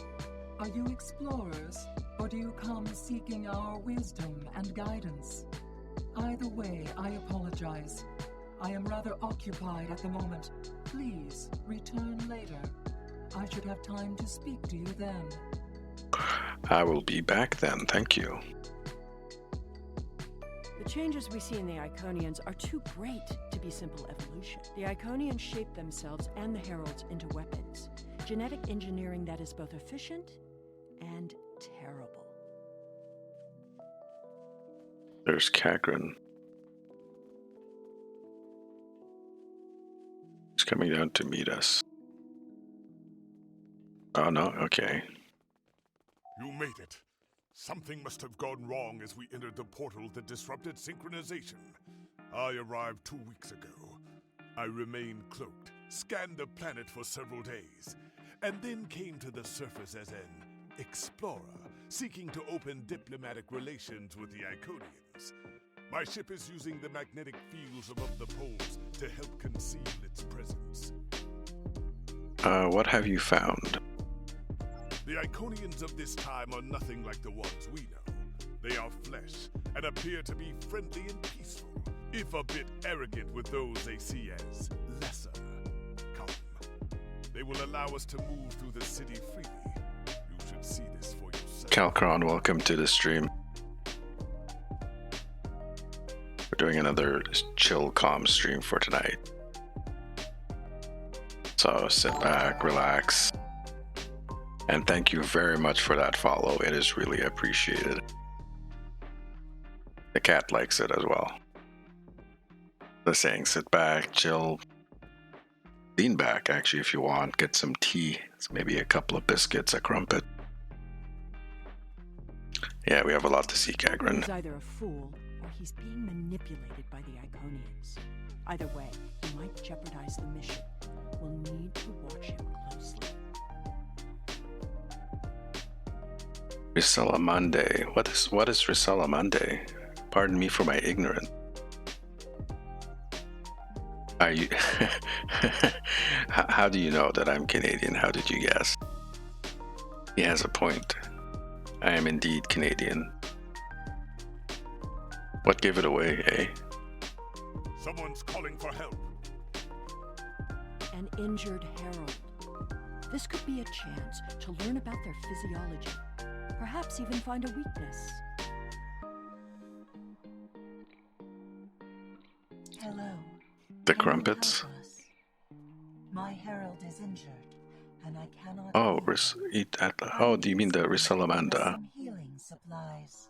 [SPEAKER 15] Are you explorers, or do you come seeking our wisdom and guidance? Either way, I apologize. I am rather occupied at the moment. Please, return later. I should have time to speak to you then.
[SPEAKER 1] I will be back then, thank you.
[SPEAKER 11] The changes we see in the Iconians are too great to be simple evolution. The Iconians shape themselves and the Heralds into weapons. Genetic engineering that is both efficient and terrible.
[SPEAKER 1] There's Cagran. He's coming down to meet us. Oh no, okay.
[SPEAKER 2] You made it. Something must have gone wrong as we entered the portal that disrupted synchronization. I arrived 2 weeks ago. I remained cloaked, scanned the planet for several days, and then came to the surface as an explorer, seeking to open diplomatic relations with the Iconians. My ship is using the magnetic fields above the poles to help conceal its presence.
[SPEAKER 1] What have you found?
[SPEAKER 2] The Iconians of this time are nothing like the ones we know. They are flesh and appear to be friendly and peaceful, if a bit arrogant with those they see as lesser. Come. They will allow us to move through the city freely. You should see this for yourself.
[SPEAKER 1] Calcron, welcome to the stream. We're doing another chill, calm stream for tonight. So sit back, relax. And thank you very much for that follow. It is really appreciated. The cat likes it as well. The saying, sit back, chill, lean back actually if you want, get some tea, maybe a couple of biscuits, a crumpet. Yeah, we have a lot to see, Cagran.
[SPEAKER 11] He's either a fool or he's being manipulated by the Iconians. Either way, he might jeopardize the mission. We'll need to watch him closely.
[SPEAKER 1] Risalamande. What is Risalamande? Pardon me for my ignorance. Are you? How do you know that I'm Canadian? How did you guess? He has a point. I am indeed Canadian. What gave it away, eh?
[SPEAKER 2] Someone's calling for help.
[SPEAKER 11] An injured herald. This could be a chance to learn about their physiology. Perhaps even find a weakness.
[SPEAKER 3] Hello.
[SPEAKER 1] The crumpets?
[SPEAKER 3] My herald is injured, and I cannot.
[SPEAKER 1] Oh, oh, do you mean the Risalamanda?
[SPEAKER 3] Some healing supplies.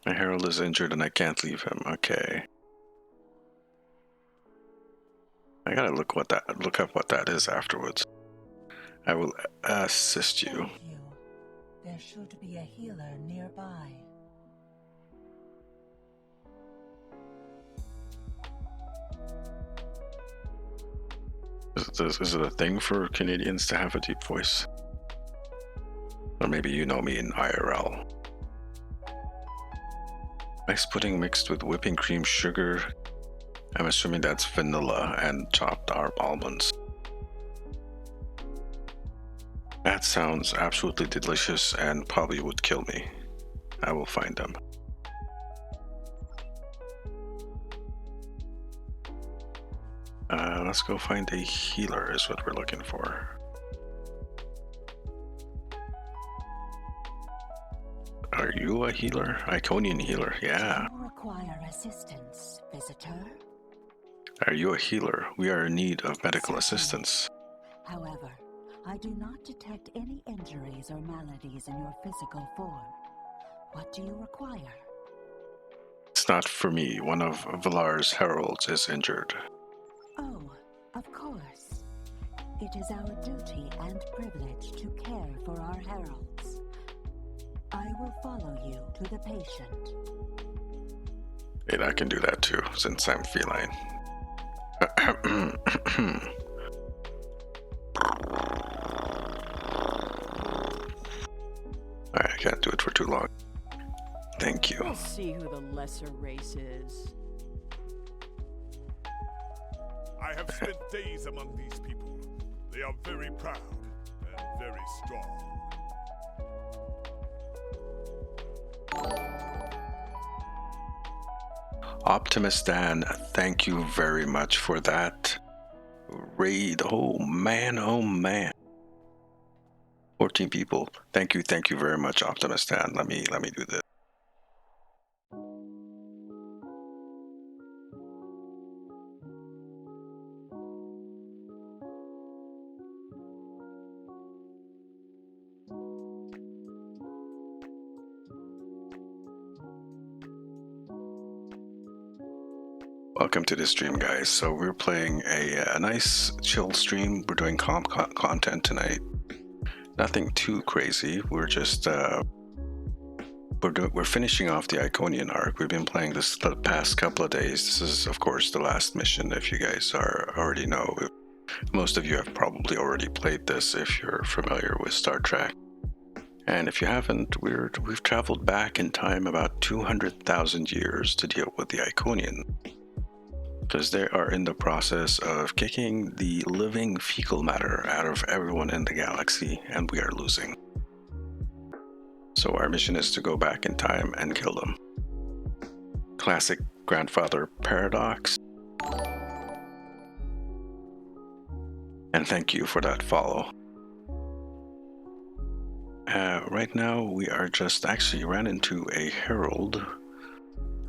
[SPEAKER 1] My herald is injured and I can't leave him. Okay. I gotta look up what that is afterwards. I will assist you.
[SPEAKER 3] Thank you. There should be a healer nearby.
[SPEAKER 1] Is it a thing for Canadians to have a deep voice? Or maybe you know me in IRL. Ice pudding mixed with whipping cream, sugar. I'm assuming that's vanilla and chopped almonds. That sounds absolutely delicious and probably would kill me. I will find them. Let's go find a healer is what we're looking for. Are you a healer? Iconian healer, yeah.
[SPEAKER 16] Do you require assistance, visitor?
[SPEAKER 1] Are you a healer? We are in need of medical assistance.
[SPEAKER 16] However, I do not detect any injuries or maladies in your physical form. What do you require?
[SPEAKER 1] it's not for me. One of Valar's heralds is injured.
[SPEAKER 16] Oh, of course. It is our duty and privilege to care for our heralds. I will follow you to the patient.
[SPEAKER 1] And I can do that too, since I'm feline. Alright, I can't do it for too long. Thank you.
[SPEAKER 11] We'll see who the lesser race is.
[SPEAKER 2] I have spent days among these people. They are very proud and very strong.
[SPEAKER 1] Optimus Dan, thank you very much for that raid. Oh man. 14 people. Thank you very much, Optimus Dan. Let me do this. Welcome to the stream, guys. So we're playing a nice chill stream. We're doing content tonight. Nothing too crazy. We're just we're finishing off the Iconian arc. We've been playing this the past couple of days. This is, of course, the last mission. If you guys already know, most of you have probably already played this if you're familiar with Star Trek. And if you haven't, we've traveled back in time about 200,000 years to deal with the Iconian, because they are in the process of kicking the living fecal matter out of everyone in the galaxy, and we are losing. So our mission is to go back in time and kill them. Classic grandfather paradox. And thank you for that follow. Right now we are just actually ran into a herald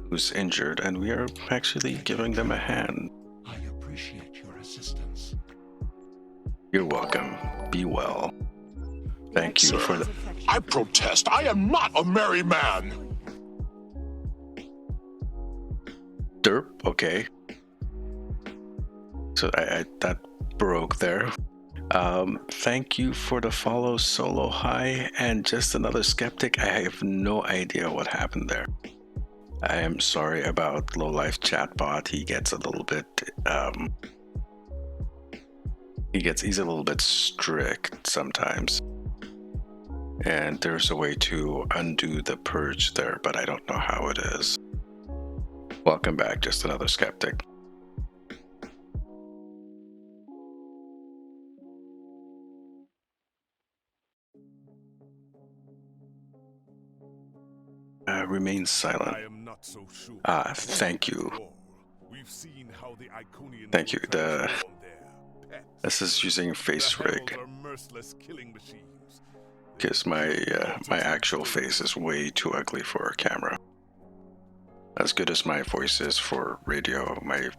[SPEAKER 1] who's injured, and we are actually giving them a hand.
[SPEAKER 13] I appreciate your assistance.
[SPEAKER 1] You're welcome. Be well. Thank you for the...
[SPEAKER 17] I protest. I am not a merry man.
[SPEAKER 1] Derp, okay. So I that broke there. Thank you for the follow, Solo High, and just another skeptic. I have no idea what happened there. I am sorry about Low Life Chatbot. He gets a little bit he's a little bit strict sometimes. And there's a way to undo the purge there, but I don't know how it is. Welcome back, just another skeptic. Remain silent.
[SPEAKER 2] I am not so sure.
[SPEAKER 1] Thank you.
[SPEAKER 2] We've seen how the Iconians
[SPEAKER 1] Thank you.
[SPEAKER 2] their
[SPEAKER 1] This is using face rig,
[SPEAKER 2] are merciless killing machines.
[SPEAKER 1] because my actual face is way too ugly for a camera. As good as my voice is for radio, my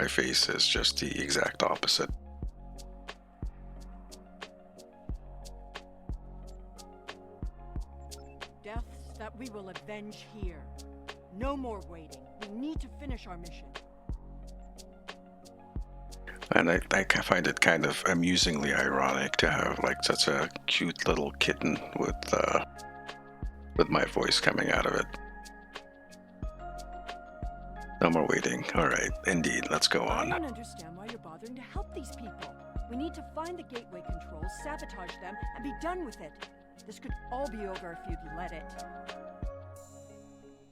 [SPEAKER 1] face is just the exact opposite.
[SPEAKER 11] Deaths that we will avenge here. No more waiting. We need to finish our mission.
[SPEAKER 1] And I find it kind of amusingly ironic to have like such a cute little kitten with my voice coming out of it. No more waiting. All right, indeed, let's go on.
[SPEAKER 11] I don't understand why you're bothering to help these people. We need to find the gateway controls, sabotage them, and be done with it. This could all be over if you'd let it.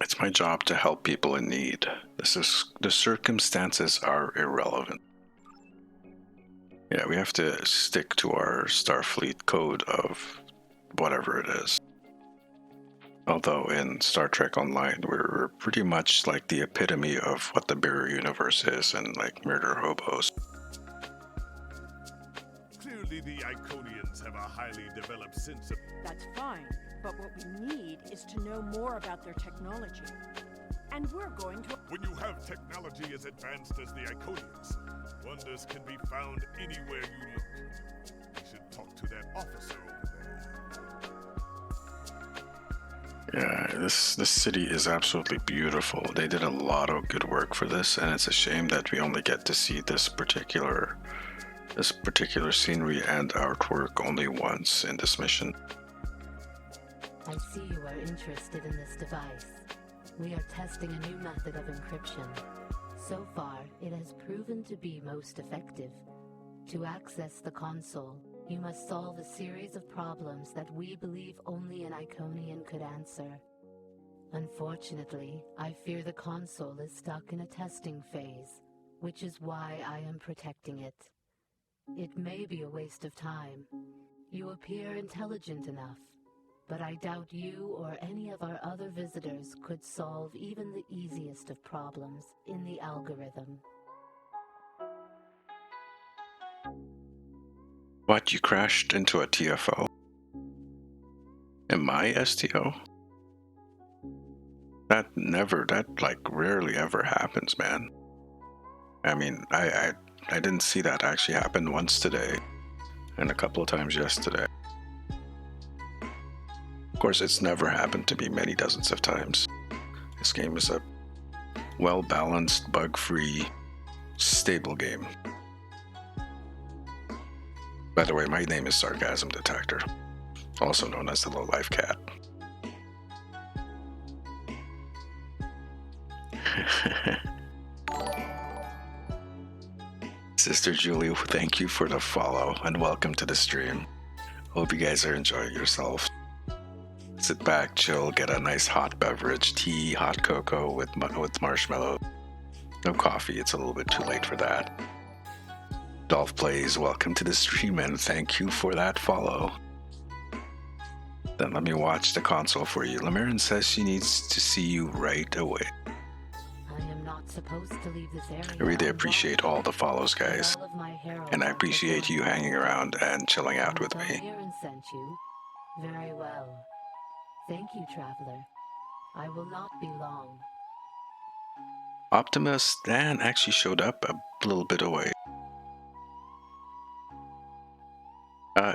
[SPEAKER 1] It's my job to help people in need. The circumstances are irrelevant. Yeah, we have to stick to our Starfleet code of whatever it is. Although in Star Trek Online, we're pretty much like the epitome of what the Mirror Universe is, and like murder hobos.
[SPEAKER 2] Clearly the Iconians have a highly developed sense of...
[SPEAKER 11] That's fine, but what we need is to know more about their technology. And we're going to...
[SPEAKER 2] When you have technology as advanced as the Iconians, wonders can be found anywhere you look. We should talk to that officer over there.
[SPEAKER 1] Yeah, this city is absolutely beautiful. They did a lot of good work for this, and it's a shame that we only get to see this particular scenery and artwork only once in this mission.
[SPEAKER 18] I see you are interested in this device. We are testing a new method of encryption. So far, it has proven to be most effective. To access the console, you must solve a series of problems that we believe only an Iconian could answer. Unfortunately, I fear the console is stuck in a testing phase, which is why I am protecting it. It may be a waste of time. You appear intelligent enough, but I doubt you or any of our other visitors could solve even the easiest of problems in the algorithm.
[SPEAKER 1] What, you crashed into a TFO? In my STO? That like rarely ever happens, man. I mean, I didn't see that actually happen once today, and a couple of times yesterday. Of course, it's never happened to me many dozens of times. This game is a well-balanced, bug-free, stable game. By the way, my name is Sarcasm Detector, also known as the Low-Life Cat. Sister Julie, thank you for the follow and welcome to the stream. Hope you guys are enjoying yourself. Sit back, chill, get a nice hot beverage, tea, hot cocoa with marshmallow. No coffee, it's a little bit too late for that. Dolph Plays, welcome to the stream and thank you for that follow. Then let me watch the console for you. Lamarin says she needs to see you right away.
[SPEAKER 18] I am not supposed to leave this area.
[SPEAKER 1] I really appreciate all the follows, guys. And I appreciate you hanging around and chilling out with me.
[SPEAKER 18] Lamarin sent you. Very well. Thank you, traveler. I will not be long.
[SPEAKER 1] Optimus Dan actually showed up a little bit away.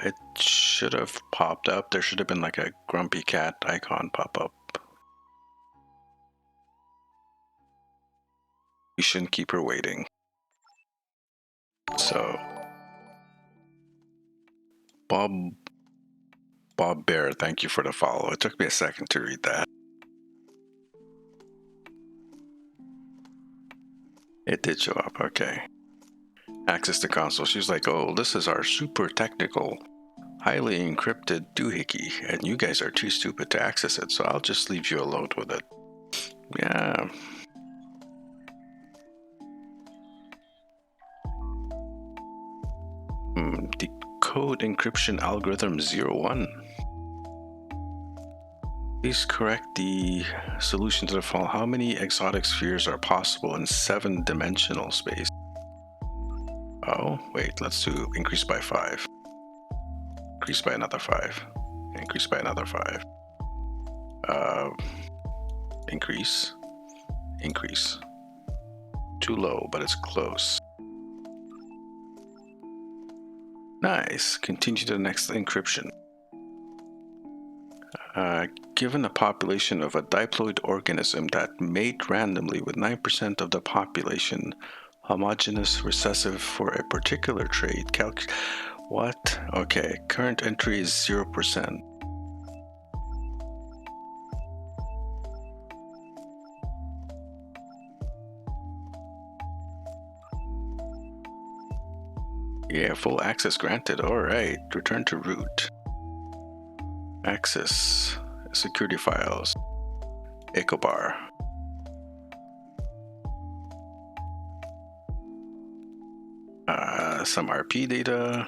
[SPEAKER 1] It should have popped up. There should have been like a grumpy cat icon pop up. We shouldn't keep her waiting. So, Bob Bear, thank you for the follow. It took me a second to read that. It did show up, okay. Access to console. She's like, oh, this is our super technical, highly encrypted doohickey, and you guys are too stupid to access it, so I'll just leave you alone with it. Yeah. Decode encryption algorithm 01. Please correct the solution to the following. How many exotic spheres are possible in 7-dimensional space? Oh, wait, let's do increase by 5. Increase by another 5. Increase by another 5. Increase. Increase. Too low, but it's close. Nice. Continue to the next encryption. Given a population of a diploid organism that mate randomly with 9% of the population, homogeneous recessive for a particular trait, what? Okay, current entry is 0%. Yeah, full access granted. Alright, return to root. Access, security files, Ecobar. Some RP data.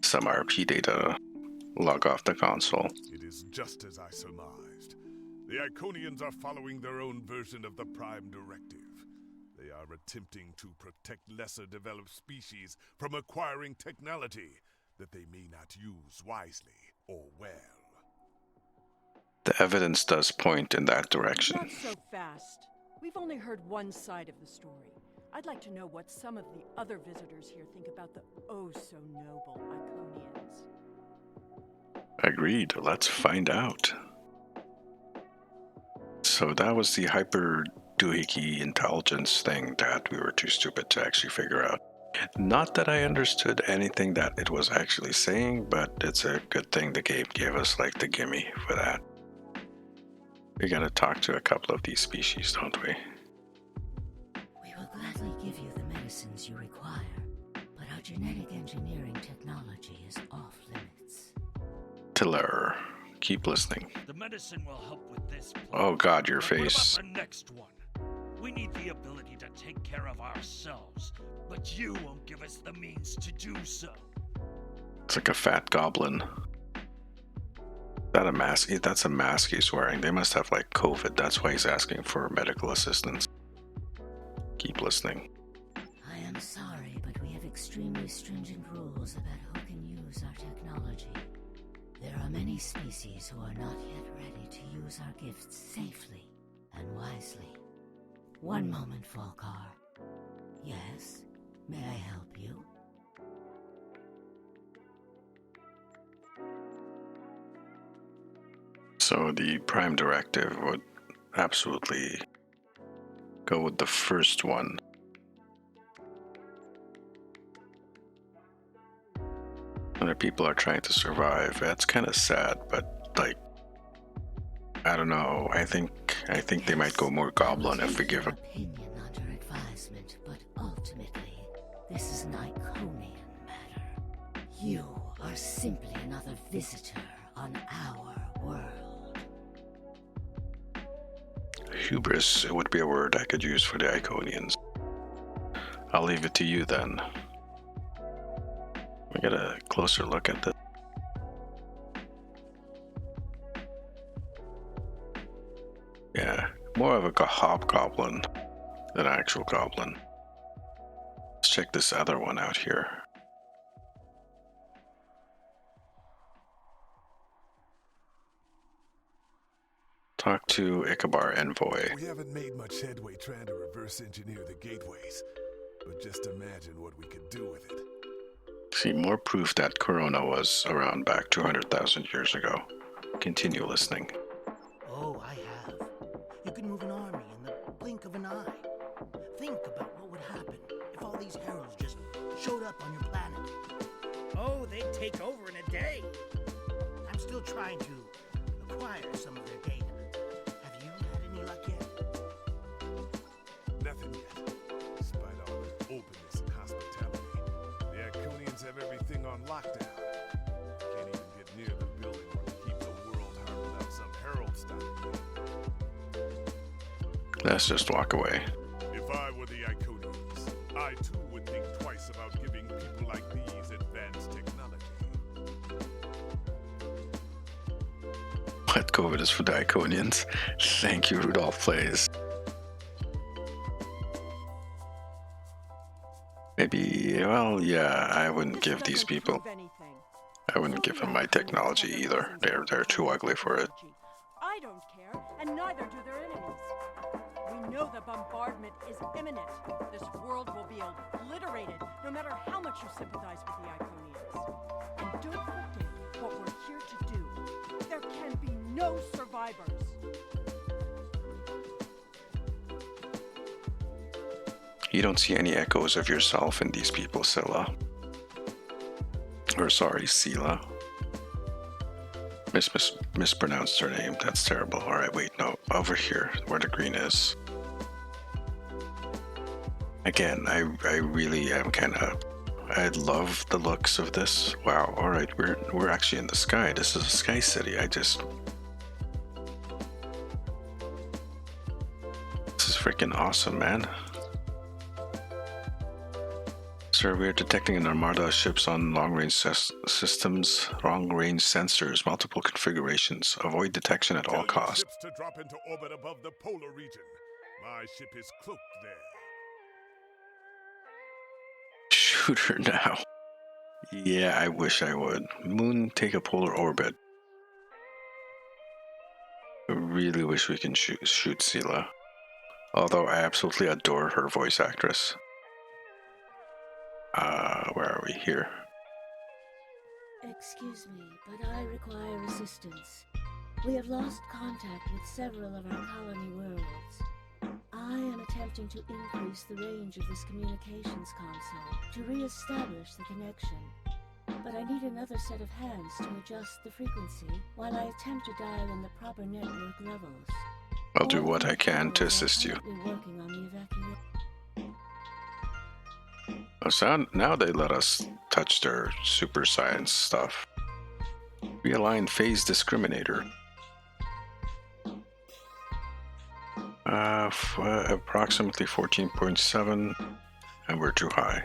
[SPEAKER 1] Some RP data. Log off the console.
[SPEAKER 2] It is just as I surmised. The Iconians are following their own version of the Prime Directive. They are attempting to protect lesser developed species from acquiring technology that they may not use wisely or well.
[SPEAKER 1] The evidence does point in that direction.
[SPEAKER 11] Not so fast. We've only heard one side of the story. I'd like to know what some of the other visitors here think about the oh-so-noble Iconians.
[SPEAKER 1] Agreed. Let's find out. So that was the hyper doohickey intelligence thing that we were too stupid to actually figure out. Not that I understood anything that it was actually saying, but it's a good thing the game gave us like the gimme for that. We gotta talk to a couple of these species, don't we?
[SPEAKER 16] We will gladly give you the medicines you require, but our genetic engineering technology is off limits.
[SPEAKER 1] Tiller, keep listening.
[SPEAKER 19] The medicine will help with this plan.
[SPEAKER 1] Oh god, your
[SPEAKER 19] But
[SPEAKER 1] face.
[SPEAKER 19] what about the next one? We need the ability to take care of ourselves, but you won't give us the means to do so.
[SPEAKER 1] It's like a fat goblin. Is that a mask? That's a mask he's wearing. They must have like COVID. That's why he's asking for medical assistance. Keep listening.
[SPEAKER 16] I am sorry, but we have extremely stringent rules about who can use our technology. There are many species who are not yet ready to use our gifts safely and wisely. One moment, Volkar. Yes? May I help you?
[SPEAKER 1] So the Prime Directive would absolutely go with the first one. Other people are trying to survive. That's kind of sad, but like, I don't know. I think they might go more goblin if we give them.
[SPEAKER 16] Opinion under advisement, but ultimately, this is an Iconian matter. You are simply another visitor on our world.
[SPEAKER 1] Hubris, it would be a word I could use for the Iconians. I'll leave it to you then. We get a closer look at this. Yeah, more of a hobgoblin than an actual goblin. Let's check this other one out here. Talk to Ichabod Envoy.
[SPEAKER 2] We haven't made much headway trying to reverse engineer the gateways, but just imagine what we could do with it.
[SPEAKER 1] See, more proof that Corona was around back 200,000 years ago. Continue listening.
[SPEAKER 10] Oh, I have. You can move an army in the blink of an eye. Think about what would happen if all these heralds just showed up on your planet. Oh, they'd take over in a day. I'm still trying to acquire some of their data. Have you had any luck yet?
[SPEAKER 2] Nothing yet. Despite all their openness and hospitality, the Iconians have everything on lockdown. Can't even get near the building or keep the world harmed without some herald stopping you.
[SPEAKER 1] Let's just walk away.
[SPEAKER 2] If I were the Iconians, I too would think twice about giving people like these advanced technology.
[SPEAKER 1] What COVID is for the Iconians? Thank you, Rudolph Plays. Maybe, well, yeah, I wouldn't give these people. I wouldn't give them my technology either. They're too ugly for it.
[SPEAKER 11] I don't care, and neither do their enemies. We know the bombardment is imminent. This world will be obliterated, no matter how much you sympathize with the Iconians. And don't forget what we're here to do. There can be no survivors.
[SPEAKER 1] You don't see any echoes of yourself in these people, Scylla. Or sorry, Scylla. Mispronounced her name. That's terrible. Alright, wait, no. Over here, where the green is. Again, I really am kinda... I love the looks of this. Wow, alright, we're actually in the sky. This is a sky city. This is freaking awesome, man. Sir, we're detecting an armada of ships on long-range systems, long-range sensors, multiple configurations. Avoid detection at all costs.
[SPEAKER 2] Ships to drop into orbit above the polar region. My ship is cloaked there.
[SPEAKER 1] Shoot her now. Yeah, I wish I would. Moon, take a polar orbit. I really wish we can shoot Scylla. Although I absolutely adore her voice actress. Where are we here?
[SPEAKER 16] Excuse me, but I require assistance. We have lost contact with several of our colony worlds. I am attempting to increase the range of this communications console to re-establish the connection. But I need another set of hands to adjust the frequency while I attempt to dial in the proper network levels.
[SPEAKER 1] I'll do what I can to assist you.
[SPEAKER 16] Working on the evacuation.
[SPEAKER 1] So now they let us touch their super science stuff. Realign phase discriminator. Approximately 14.7, and we're too high.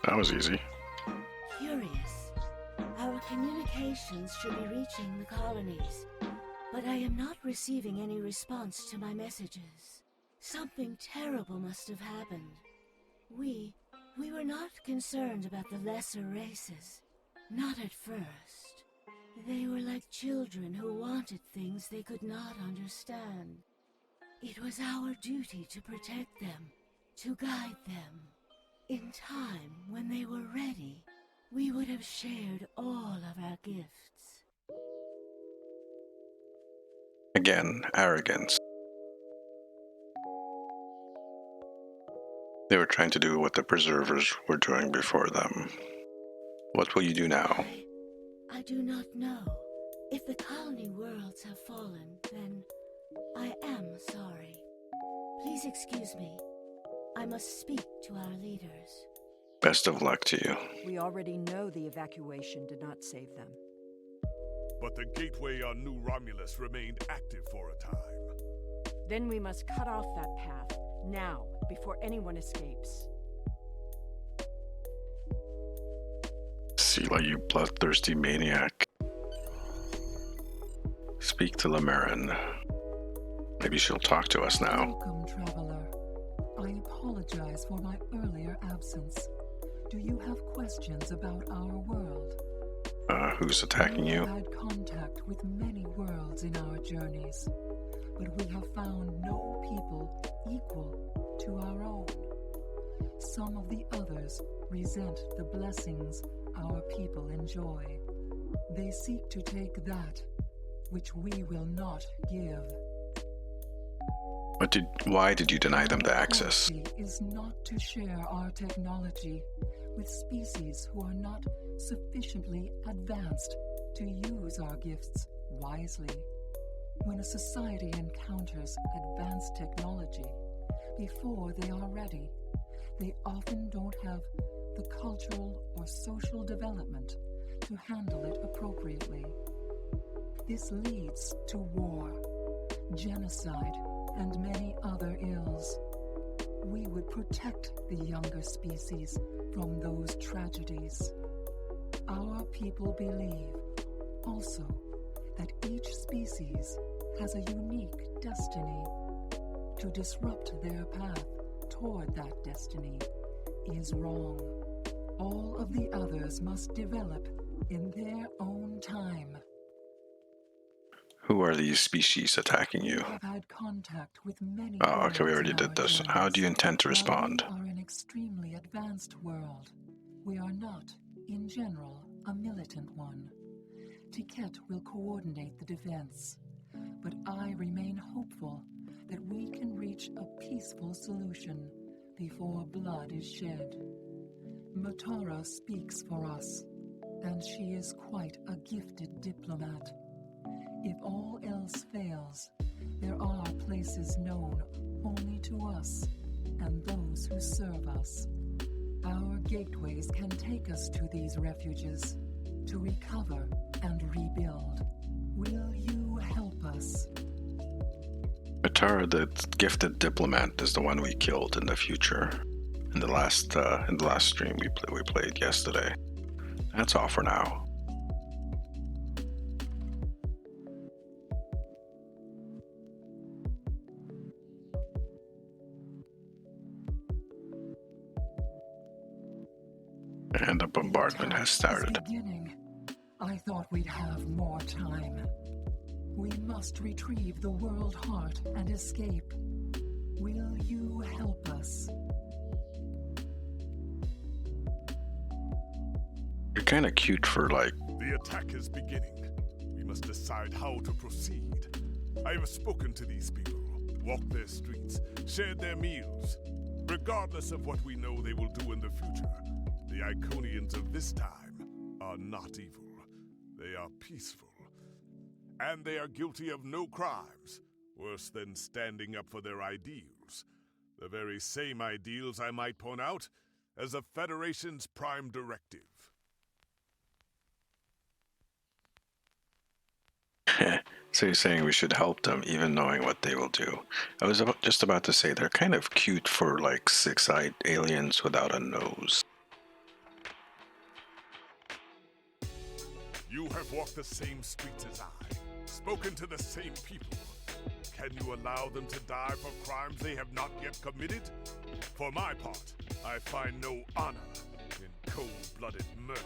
[SPEAKER 1] That was easy.
[SPEAKER 16] Curious. Our communications should be reaching the colonies, but I am not receiving any response to my messages. Something terrible must have happened. We were not concerned about the lesser races. Not at first. They were like children who wanted things they could not understand. It was our duty to protect them, to guide them. In time, when they were ready, we would have shared all of our gifts.
[SPEAKER 1] Again, arrogance. They were trying to do what the preservers were doing before them. What will you do now?
[SPEAKER 16] I do not know. If the colony worlds have fallen, then I am sorry. Please excuse me. I must speak to our leaders.
[SPEAKER 1] Best of luck to you.
[SPEAKER 11] We already know the evacuation did not save them.
[SPEAKER 2] But the gateway on New Romulus remained active for a time.
[SPEAKER 11] Then we must cut off that path, now, before anyone escapes.
[SPEAKER 1] Sela, you bloodthirsty maniac. Speak to Lamarin. Maybe she'll talk to us now.
[SPEAKER 15] Welcome, traveler. I apologize for my earlier absence. Do you have questions about our world?
[SPEAKER 1] Who's attacking you?
[SPEAKER 15] We've had contact with many worlds in our journeys, but we have found no people equal to our own. Some of the others resent the blessings our people enjoy. They seek to take that which we will not give.
[SPEAKER 1] Why did you deny them the access?
[SPEAKER 15] Our policy is not to share our technology with species who are not sufficiently advanced to use our gifts wisely. When a society encounters advanced technology, before they are ready, they often don't have the cultural or social development to handle it appropriately. This leads to war, genocide, and many other ills. We would protect the younger species from those tragedies. Our people believe also that each species has a unique destiny. To disrupt their path toward that destiny is wrong. All of the others must develop in their own time.
[SPEAKER 1] Who are these species attacking you?
[SPEAKER 15] I've had contact with many.
[SPEAKER 1] Oh, okay, we already did this. How do you intend to respond?
[SPEAKER 15] We are an extremely advanced world. We are not, in general, a militant one. Tiket will coordinate the defense, but I remain hopeful that we can reach a peaceful solution before blood is shed. Matara speaks for us, and she is quite a gifted diplomat. If all else fails, there are places known only to us and those who serve us. Our gateways can take us to these refuges to recover and rebuild. Will you help us?
[SPEAKER 1] Matara, the gifted diplomat, is the one we killed in the future. In the last stream we played yesterday. That's all for now. And the bombardment has started.
[SPEAKER 15] Beginning. I thought we'd have more time. We must retrieve the world heart and escape. Will you help us?
[SPEAKER 1] They're kind of cute for like...
[SPEAKER 2] The attack is beginning. We must decide how to proceed. I have spoken to these people, walked their streets, shared their meals. Regardless of what we know they will do in the future, the Iconians of this time are not evil. They are peaceful. And they are guilty of no crimes, worse than standing up for their ideals. The very same ideals, I might point out, as the Federation's prime directive.
[SPEAKER 1] So you're saying we should help them, even knowing what they will do. I was just about to say they're kind of cute for like six-eyed aliens without a nose.
[SPEAKER 2] You have walked the same streets as I, spoken to the same people. Can you allow them to die for crimes they have not yet committed? For my part, I find no honor in cold-blooded murder.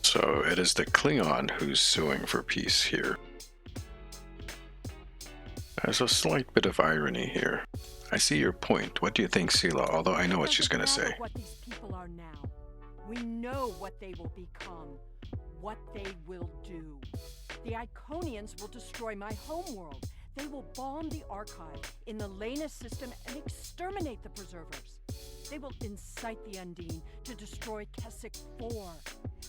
[SPEAKER 1] So it is the Klingon who's suing for peace here. There's a slight bit of irony here. I see your point. What do you think, Sela? Although I know what she's going to say.
[SPEAKER 11] What these people are now. We know what they will become, what they will do. The Iconians will destroy my homeworld. They will bomb the archive in the Lena system and exterminate the preservers. They will incite the Undine to destroy Keswick 4.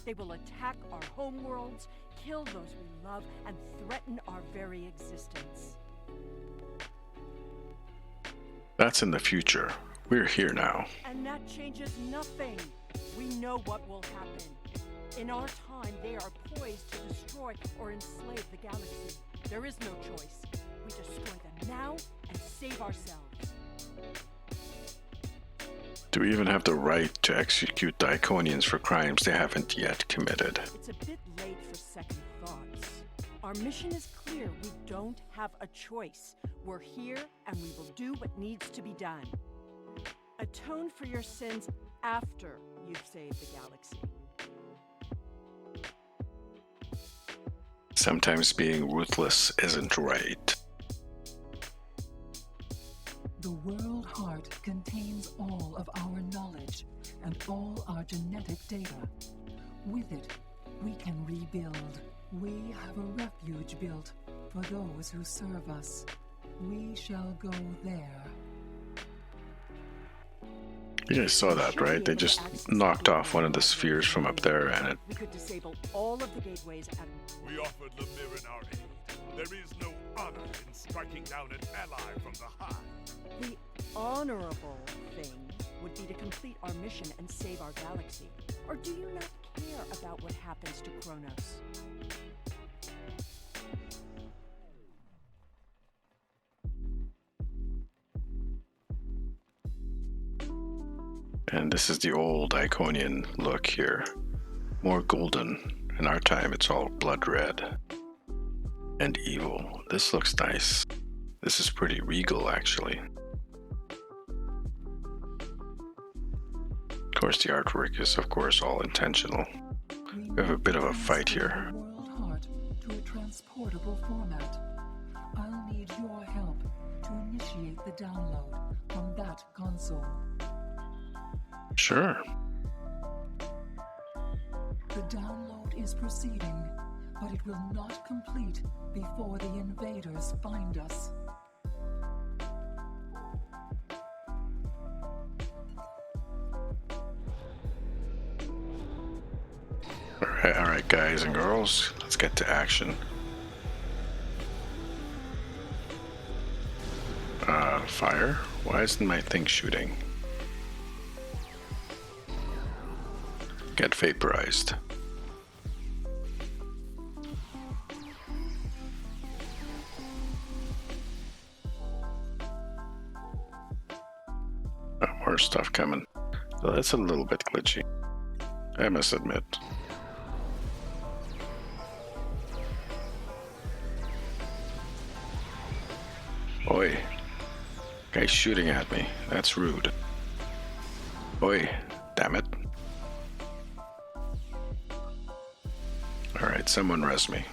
[SPEAKER 11] They will attack our homeworlds, kill those we love, and threaten our very existence.
[SPEAKER 1] That's in the future. We're here now.
[SPEAKER 11] And that changes nothing. We know what will happen. In our time, they are poised to destroy or enslave the galaxy. There is no choice. We destroy them now and save ourselves.
[SPEAKER 1] Do we even have the right to execute the Iconians for crimes they haven't yet committed?
[SPEAKER 11] It's a bit late for second thoughts. Our mission is clear. We don't have a choice. We're here and we will do what needs to be done. Atone for your sins after you've saved the galaxy.
[SPEAKER 1] Sometimes being ruthless isn't right.
[SPEAKER 15] The World Heart contains all of our knowledge and all our genetic data. With it, we can rebuild. We have a refuge built for those who serve us. We shall go there.
[SPEAKER 1] You guys saw that, right? They just knocked off one of the spheres from up there and it...
[SPEAKER 11] We could disable all of the gateways at...
[SPEAKER 2] We offered Lemirin our aid. There is no honor in striking down an ally from the Hive.
[SPEAKER 11] The honorable thing would be to complete our mission and save our galaxy. Or do you not care about what happens to Kronos?
[SPEAKER 1] And this is the old Iconian look here. More golden. In our time, it's all blood red. And evil. This looks nice. This is pretty regal, actually. Of course, the artwork is, of course, all intentional. We have a bit of a fight here.
[SPEAKER 15] World Heart to a transportable format. I'll need your help to initiate the download from that console.
[SPEAKER 1] Sure.
[SPEAKER 15] The download is proceeding, but it will not complete before the invaders find us.
[SPEAKER 1] Alright, guys and girls, let's get to action. Fire? Why isn't my thing shooting? Get vaporized. More stuff coming. So that's a little bit glitchy, I must admit. Oi. Guy's shooting at me. That's rude. Oi. Damn it. Alright, someone res me.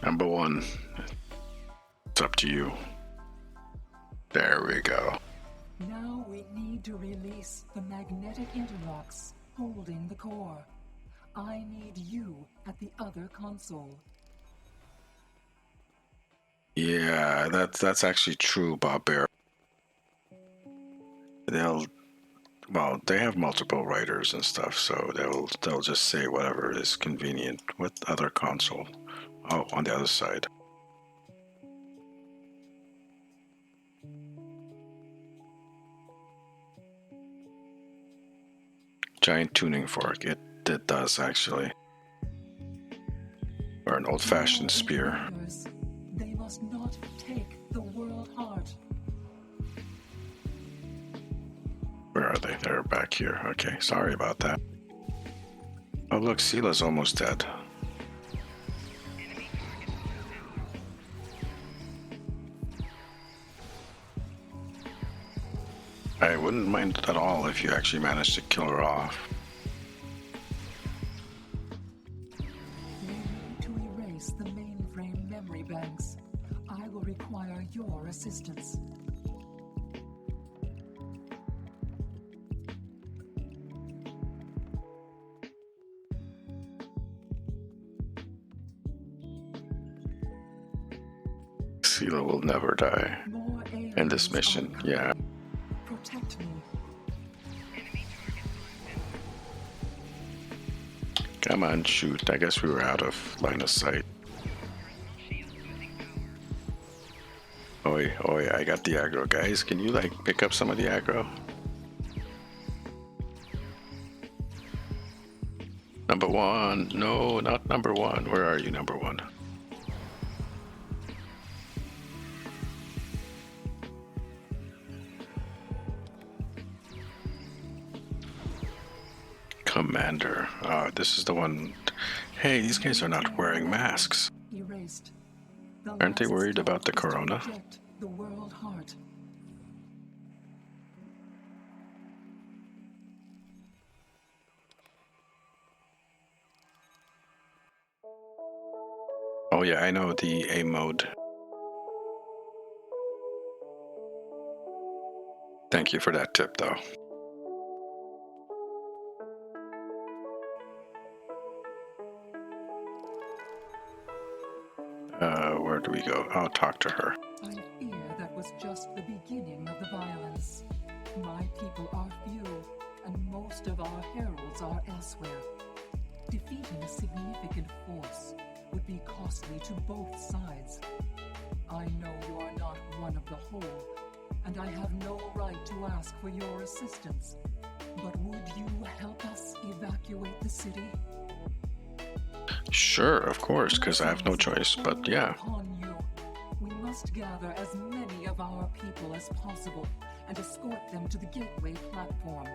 [SPEAKER 1] Number one. It's up to you. There we go.
[SPEAKER 15] Now we need to release the magnetic interlocks holding the core. I need you at the other console.
[SPEAKER 1] Yeah, that's actually true, Bob Bear. Well, they have multiple writers and stuff, so they'll just say whatever is convenient with other console. Oh, on the other side. Giant tuning fork. It does actually. Or an old-fashioned spear.
[SPEAKER 15] They must not take the world heart.
[SPEAKER 1] Where are they? They're back here. Okay, sorry about that. Oh look, Seela's almost dead. I wouldn't mind at all if you actually managed to kill her off.
[SPEAKER 15] We need to erase the mainframe memory banks. I will require your assistance.
[SPEAKER 1] Seela will never die in this mission. Yeah.
[SPEAKER 15] Protect me.
[SPEAKER 1] Come on, shoot. I guess we were out of line of sight. Oi, I got the aggro. Guys, can you like pick up some of the aggro? Number one. No, not number one. Where are you, number one? Commander. This is the one. Hey, these guys are not wearing masks.
[SPEAKER 15] Erased.
[SPEAKER 1] Aren't they worried about the corona?
[SPEAKER 15] The world heart.
[SPEAKER 1] Oh yeah, I know the A mode. Thank you for that tip, though. Where do we go? I'll talk to her.
[SPEAKER 15] I fear that was just the beginning of the violence. My people are few, and most of our heralds are elsewhere. Defeating a significant force would be costly to both sides. I know you are not one of the whole, and I have no right to ask for your assistance. But would you help us evacuate the city?
[SPEAKER 1] Sure, of course, because I have no choice, but yeah.
[SPEAKER 15] We must gather as many of our people as possible and escort them to the gateway platform.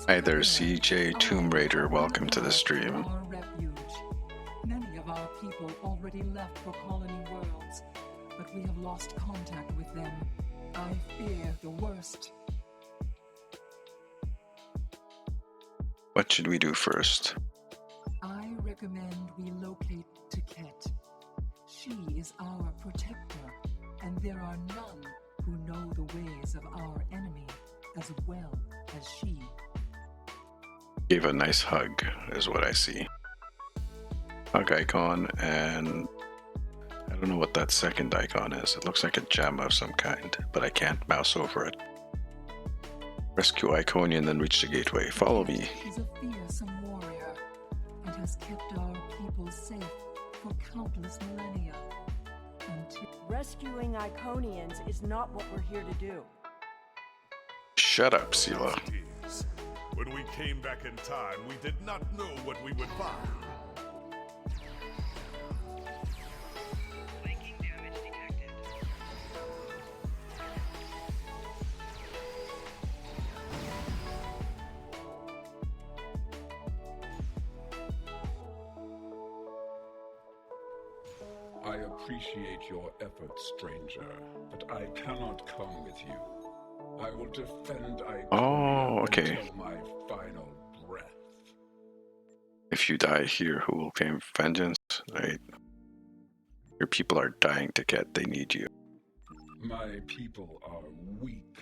[SPEAKER 1] Hi there, CJ Tomb Raider. Welcome to the stream.
[SPEAKER 15] Our refuge. Many of our people already left for Colony Worlds, but we have lost contact with them. I fear the worst.
[SPEAKER 1] What should we do first?
[SPEAKER 15] I recommend we locate Taket. She is our protector, and there are none who know the ways of our enemy as well as she.
[SPEAKER 1] Gave a nice hug, is what I see. Hug icon, and I don't know what that second icon is. It looks like a gem of some kind, but I can't mouse over it. Rescue Iconian, then reach the gateway. Follow me.
[SPEAKER 15] She's a fearsome warrior, and has kept our people safe for countless millennia.
[SPEAKER 11] Rescuing Iconians is not what we're here to do.
[SPEAKER 1] Shut up, Seela.
[SPEAKER 2] When we came back in time, we did not know what we would find.
[SPEAKER 20] I appreciate your efforts, stranger, but I cannot come with you. I will defend Iconia until my final breath.
[SPEAKER 1] If you die here, who will claim vengeance? Right? Your people are dying to get. They need you.
[SPEAKER 20] My people are weak.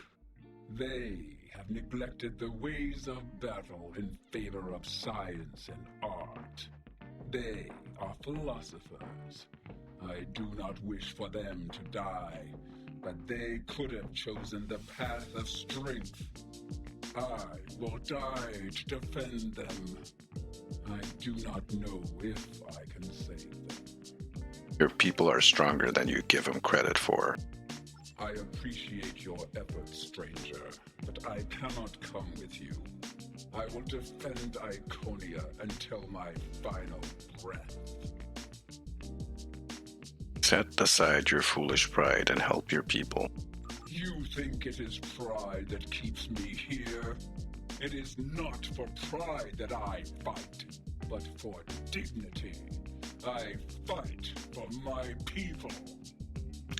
[SPEAKER 20] They have neglected the ways of battle in favor of science and art. They are philosophers. I do not wish for them to die, but they could have chosen the path of strength. I will die to defend them. I do not know if I can save them.
[SPEAKER 1] Your people are stronger than you give them credit for.
[SPEAKER 20] I appreciate your efforts, stranger, but I cannot come with you. I will defend Iconia until my final breath.
[SPEAKER 1] Set aside your foolish pride and help your people.
[SPEAKER 20] You think it is pride that keeps me here? It is not for pride that I fight, but for dignity. I fight for my people.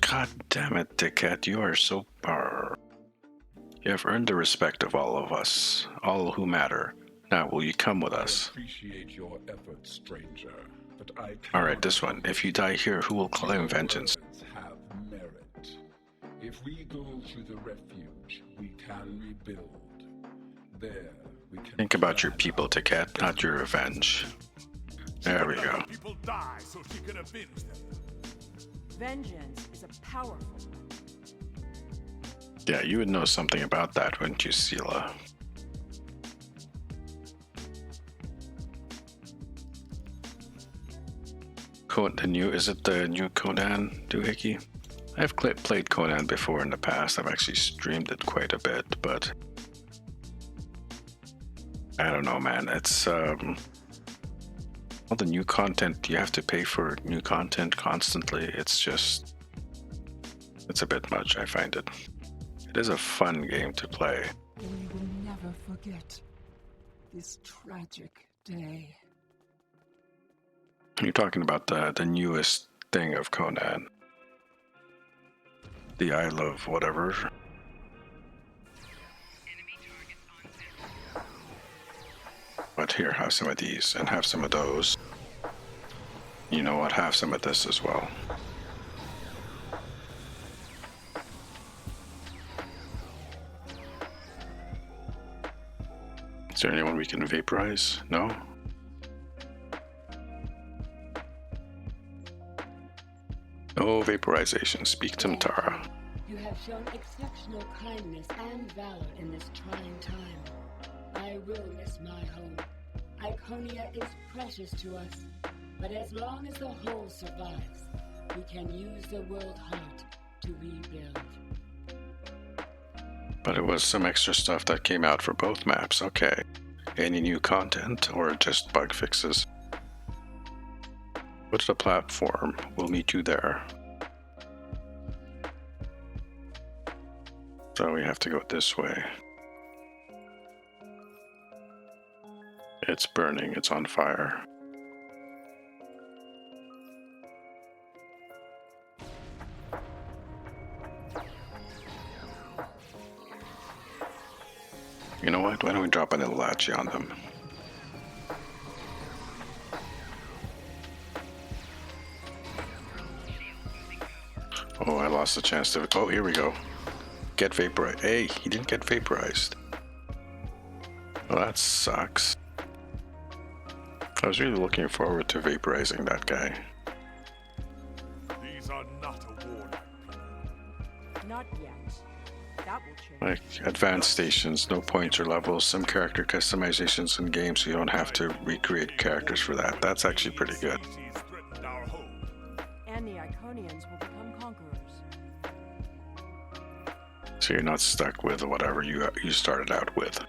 [SPEAKER 1] God damn it, dickhead, you are so power. You have earned the respect of all of us, all who matter. Now will you come with us?
[SPEAKER 20] I appreciate your efforts, stranger, but I
[SPEAKER 1] Alright, this one. If you die here, who will claim vengeance?
[SPEAKER 20] have merit. If we go to the refuge, we can rebuild. There, we can
[SPEAKER 1] Think about your people, dickhead, not your revenge. There we go.
[SPEAKER 2] People die so she can avenge them.
[SPEAKER 11] Vengeance is a powerful one.
[SPEAKER 1] Yeah, you would know something about that, wouldn't you, Sela? Is it the new Conan doohickey? I've played Conan before in the past. I've actually streamed it quite a bit, but I don't know, man. It's all the new content. You have to pay for new content constantly. It's a bit much, I find it. It is a fun game to play.
[SPEAKER 15] We will never forget this tragic day.
[SPEAKER 1] You're talking about the newest thing of Conan. The Isle of whatever. But here, have some of these and have some of those. You know what? Have some of this as well. Is there anyone we can vaporize? No? No vaporization. Speak to Mtara.
[SPEAKER 14] You have shown exceptional kindness and valor in this trying time. I will miss my home. Iconia is precious to us, but as long as the whole survives, we can use the world heart to rebuild.
[SPEAKER 1] But it was some extra stuff that came out for both maps. Okay. Any new content or just bug fixes? Go to the platform. We'll meet you there. So we have to go this way. It's burning. It's on fire. You know what? Why don't we drop an Ilachi on them? Oh, I lost the chance to... Oh, here we go. Get vaporized. Hey, he didn't get vaporized. Well, that sucks. I was really looking forward to vaporizing that guy.
[SPEAKER 2] These are not a war.
[SPEAKER 11] Not yet. That will change.
[SPEAKER 1] Like advanced stations, no points or levels, some character customizations in games so you don't have to recreate characters for that. That's actually pretty good.
[SPEAKER 11] And the Iconians will become conquerors.
[SPEAKER 1] So you're not stuck with whatever you started out with.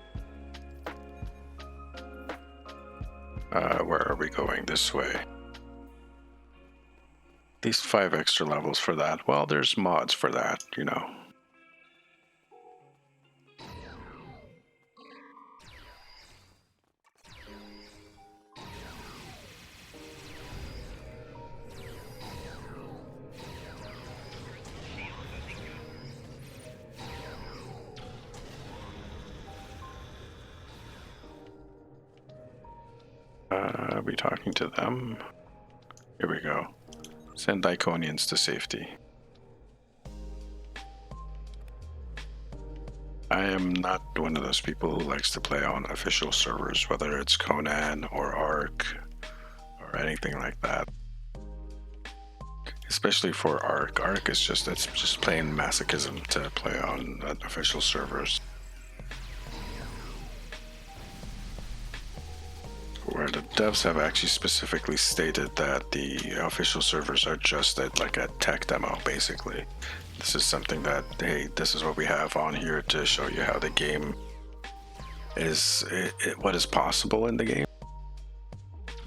[SPEAKER 1] Where are we going? This way. At least 5 extra levels for that. Well, there's mods for that, you know. Are we talking to them? Here we go. Send Iconians to safety. I am not one of those people who likes to play on official servers, whether it's Conan or Ark or anything like that. Especially for Ark. Ark is it's just plain masochism to play on official servers. Where the devs have actually specifically stated that the official servers are just like a tech demo, basically. This is something that, hey, this is what we have on here to show you how the game is, what is possible in the game.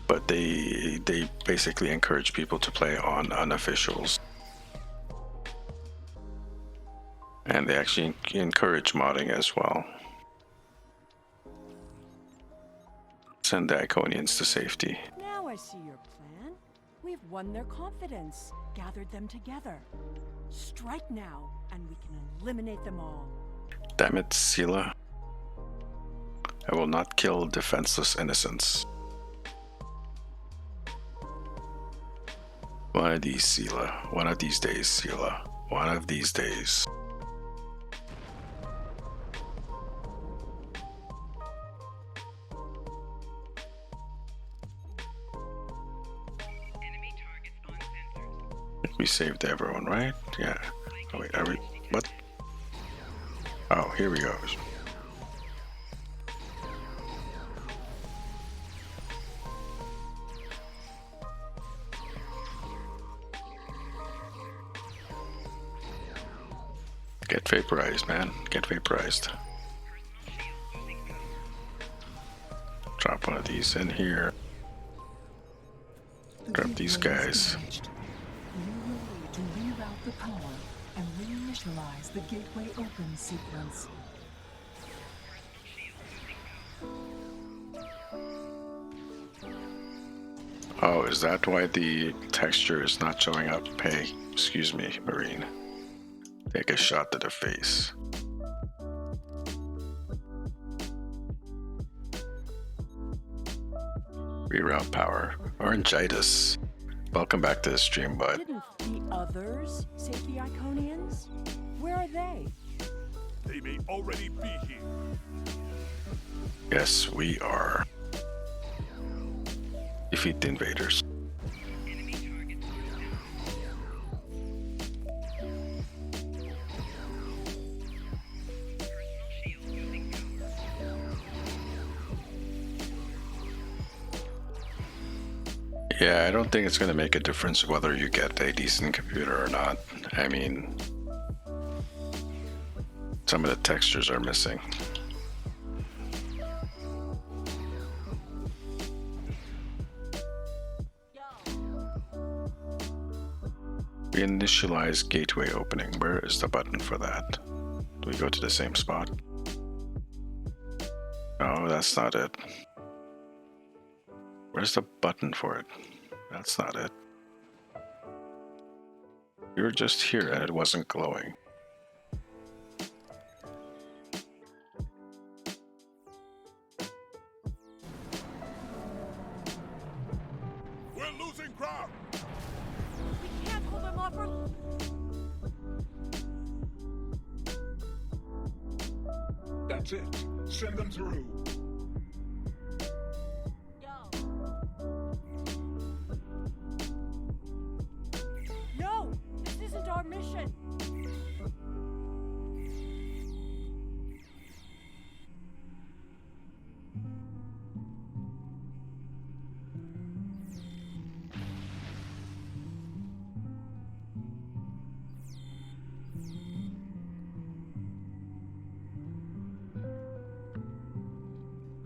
[SPEAKER 1] But they basically encourage people to play on unofficials. And they actually encourage modding as well. Send the Iconians to safety.
[SPEAKER 11] Now I see your plan. We've won their confidence, gathered them together. Strike now, and we can eliminate them all.
[SPEAKER 1] Damn it, Sela. I will not kill defenseless innocents. One of these, Sela. One of these days, Sela. One of these days. We saved everyone, right? Yeah. Oh, wait, are we? What? Oh, here we go. Get vaporized, man. Get vaporized. Drop one of these in here. Grab these guys.
[SPEAKER 15] To reroute the power and reinitialize the gateway open sequence.
[SPEAKER 1] Oh, is that why the texture is not showing up? Hey, excuse me, Marine. Take a shot to the face. Reroute power. Orangitis. Welcome back to the stream, bud.
[SPEAKER 11] Didn't the others save the Iconians? Where are they?
[SPEAKER 2] They may already be here.
[SPEAKER 1] Yes, we are. Defeat the invaders. Yeah, I don't think it's going to make a difference whether you get a decent computer or not. I mean, some of the textures are missing. Reinitialize gateway opening. Where is the button for that? Do we go to the same spot? No, that's not it. Where's the button for it? That's not it. You were just here and it wasn't glowing.
[SPEAKER 2] We're losing ground.
[SPEAKER 11] We can't hold them off.
[SPEAKER 20] That's it. Send them through.
[SPEAKER 11] No, this isn't our mission.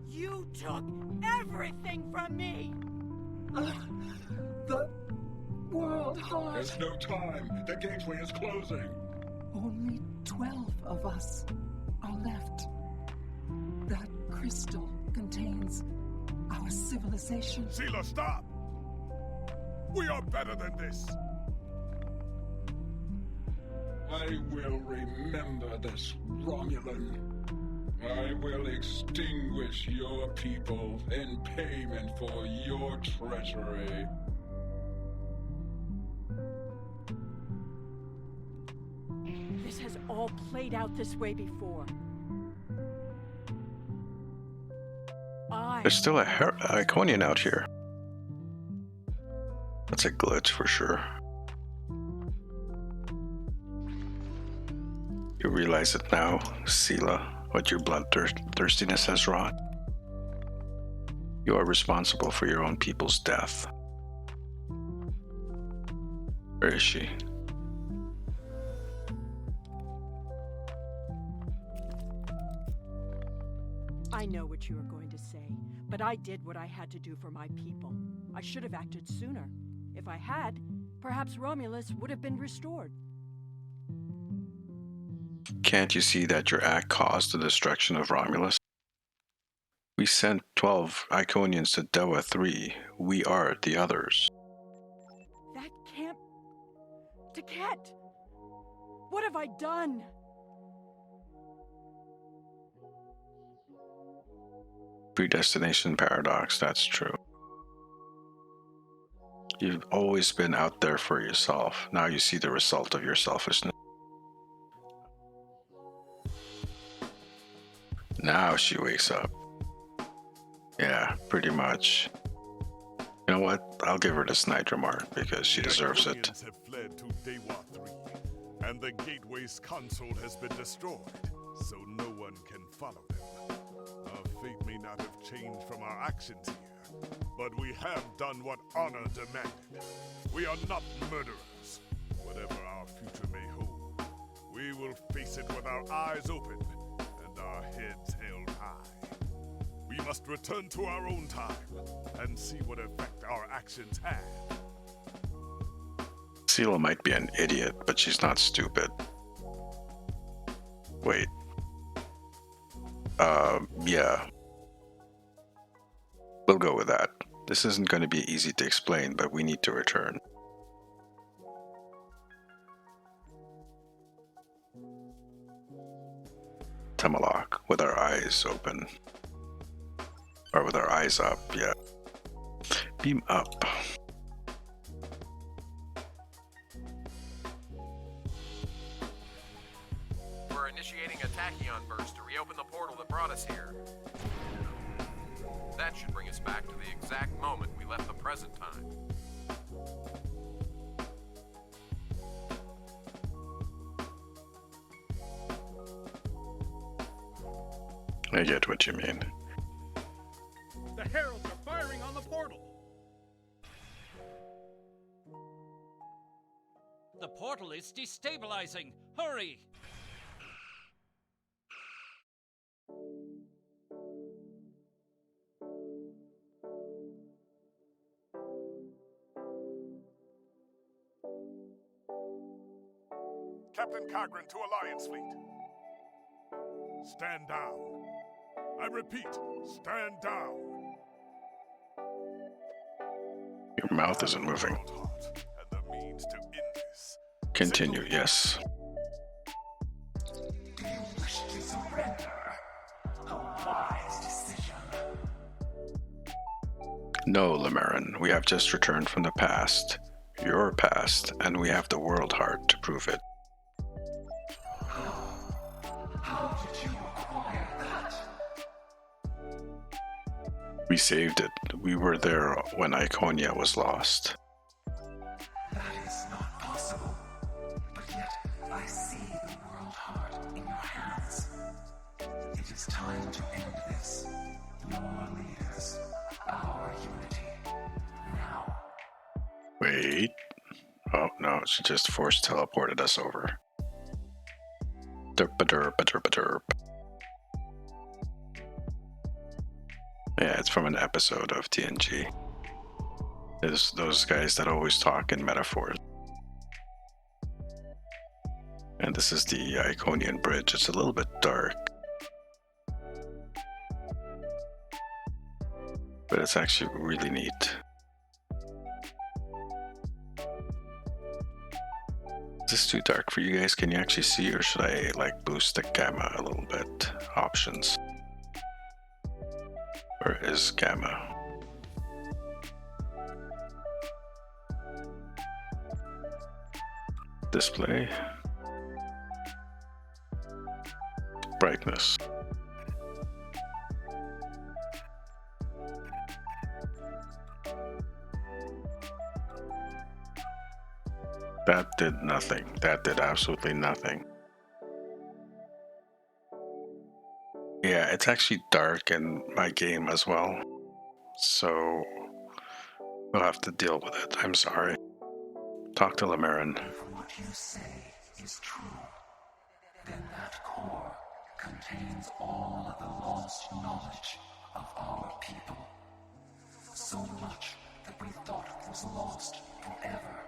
[SPEAKER 11] You took everything from me!
[SPEAKER 15] The world heart.
[SPEAKER 20] There's no time. The gateway is closing.
[SPEAKER 15] Only 12 of us are left. That crystal contains our civilization.
[SPEAKER 2] Sela, stop! We are better than this.
[SPEAKER 20] I will remember this, Romulan. I will extinguish your people in payment for your treachery.
[SPEAKER 11] This has all played out this way before.
[SPEAKER 1] There's still a Iconian out here. That's a glitch for sure. You realize it now, Sela, what your bloodthirstiness has wrought. You are responsible for your own people's death. Where is she?
[SPEAKER 11] I know what you are going to say, but I did what I had to do for my people. I should have acted sooner. If I had, perhaps Romulus would have been restored.
[SPEAKER 1] Can't you see that your act caused the destruction of Romulus? We sent 12 Iconians to Dewa 3. We are the others.
[SPEAKER 11] That can't... Taket! What have I done?
[SPEAKER 1] Predestination paradox, that's true. You've always been out there for yourself. Now you see the result of your selfishness. Now she wakes up. Yeah, pretty much. You know what? I'll give her this night remark because she deserves it.
[SPEAKER 2] The have fled to Dewa 3, and the Gateway's console has been destroyed, so no one can follow them. Our fate may not have changed from our actions here, but we have done what honor demanded. We are not murderers. Whatever our future may hold, we will face it with our eyes open and our heads held high. We must return to our own time and see what effect our actions had.
[SPEAKER 1] Sela might be an idiot, but she's not stupid. Wait. Yeah. We'll go with that. This isn't going to be easy to explain, but we need to return. Temalak, with our eyes open. Or with our eyes up, yeah. Beam up.
[SPEAKER 12] We're initiating a tachyon burst to reopen the portal that brought us here. That should bring us back to the exact moment we left the present time.
[SPEAKER 1] I get what you mean.
[SPEAKER 4] The heralds are firing on the portal!
[SPEAKER 19] The portal is destabilizing! Hurry!
[SPEAKER 2] Captain Cogran to Alliance Fleet. Stand down. I repeat, stand down.
[SPEAKER 1] Your mouth isn't moving.
[SPEAKER 2] And the means to end this.
[SPEAKER 1] Continue, yes.
[SPEAKER 8] Do you wish to surrender? A wise decision.
[SPEAKER 1] No, Lamarin, we have just returned from the past. Your past, and we have the world heart to prove it.
[SPEAKER 8] How did you acquire that?
[SPEAKER 1] We saved it. We were there when Iconia was lost.
[SPEAKER 8] That is not possible. But yet, I see the world heart in your hands. It is time to end this. Your leaders, our unity. Now.
[SPEAKER 1] Wait. Oh, no, she just force teleported us over. Derp-a-derp-a-derp-a-derp. Yeah, it's from an episode of TNG. There's those guys that always talk in metaphors. And this is the Iconian Bridge. It's a little bit dark. But it's actually really neat. Is this too dark for you guys? Can you actually see, or should I like boost the gamma a little bit? Options. Where is gamma? Display. Brightness. That did nothing. That did absolutely nothing. Yeah, it's actually dark in my game as well. So we'll have to deal with it. I'm sorry. Talk to Lamarin.
[SPEAKER 8] If what you say is true, then that core contains all of the lost knowledge of our people. So much that we thought was lost forever.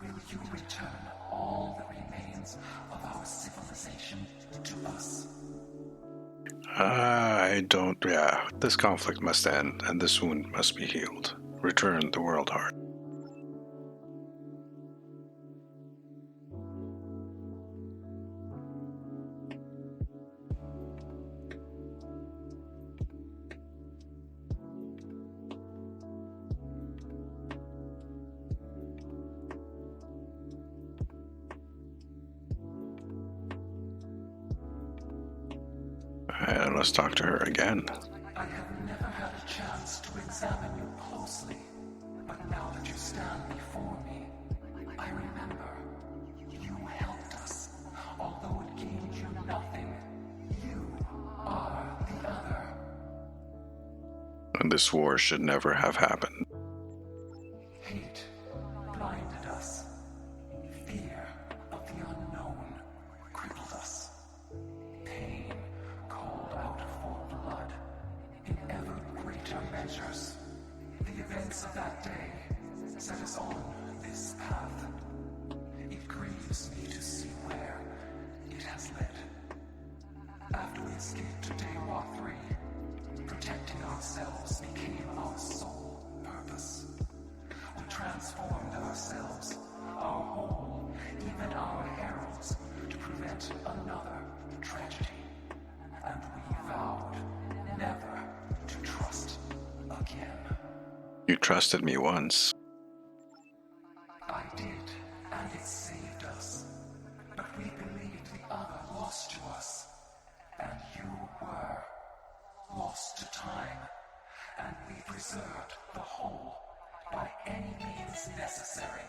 [SPEAKER 8] Will you return all that remains of our civilization to us?
[SPEAKER 1] I don't. Yeah, this conflict must end, and this wound must be healed. Return the world heart. And let's talk to her again.
[SPEAKER 8] I have never had a chance to examine you closely, but now that you stand before me, I remember you helped us, although it gained you nothing. You are the other.
[SPEAKER 1] And this war should never have happened.
[SPEAKER 8] Hate blinded us. Fear of the unknown crippled us. Pain called out for blood in ever greater measures. The events of that day set us on this path. It grieves me to see where it has led. After we escaped to Daywalk 3, protecting ourselves became our sole purpose. We transformed ourselves, our whole, even our heralds, to prevent another tragedy. And we vowed never to trust again.
[SPEAKER 1] You trusted me once.
[SPEAKER 8] I did, and it saved us. But we believed the other lost to us. And you were lost to time. And we preserved the whole by any means necessary.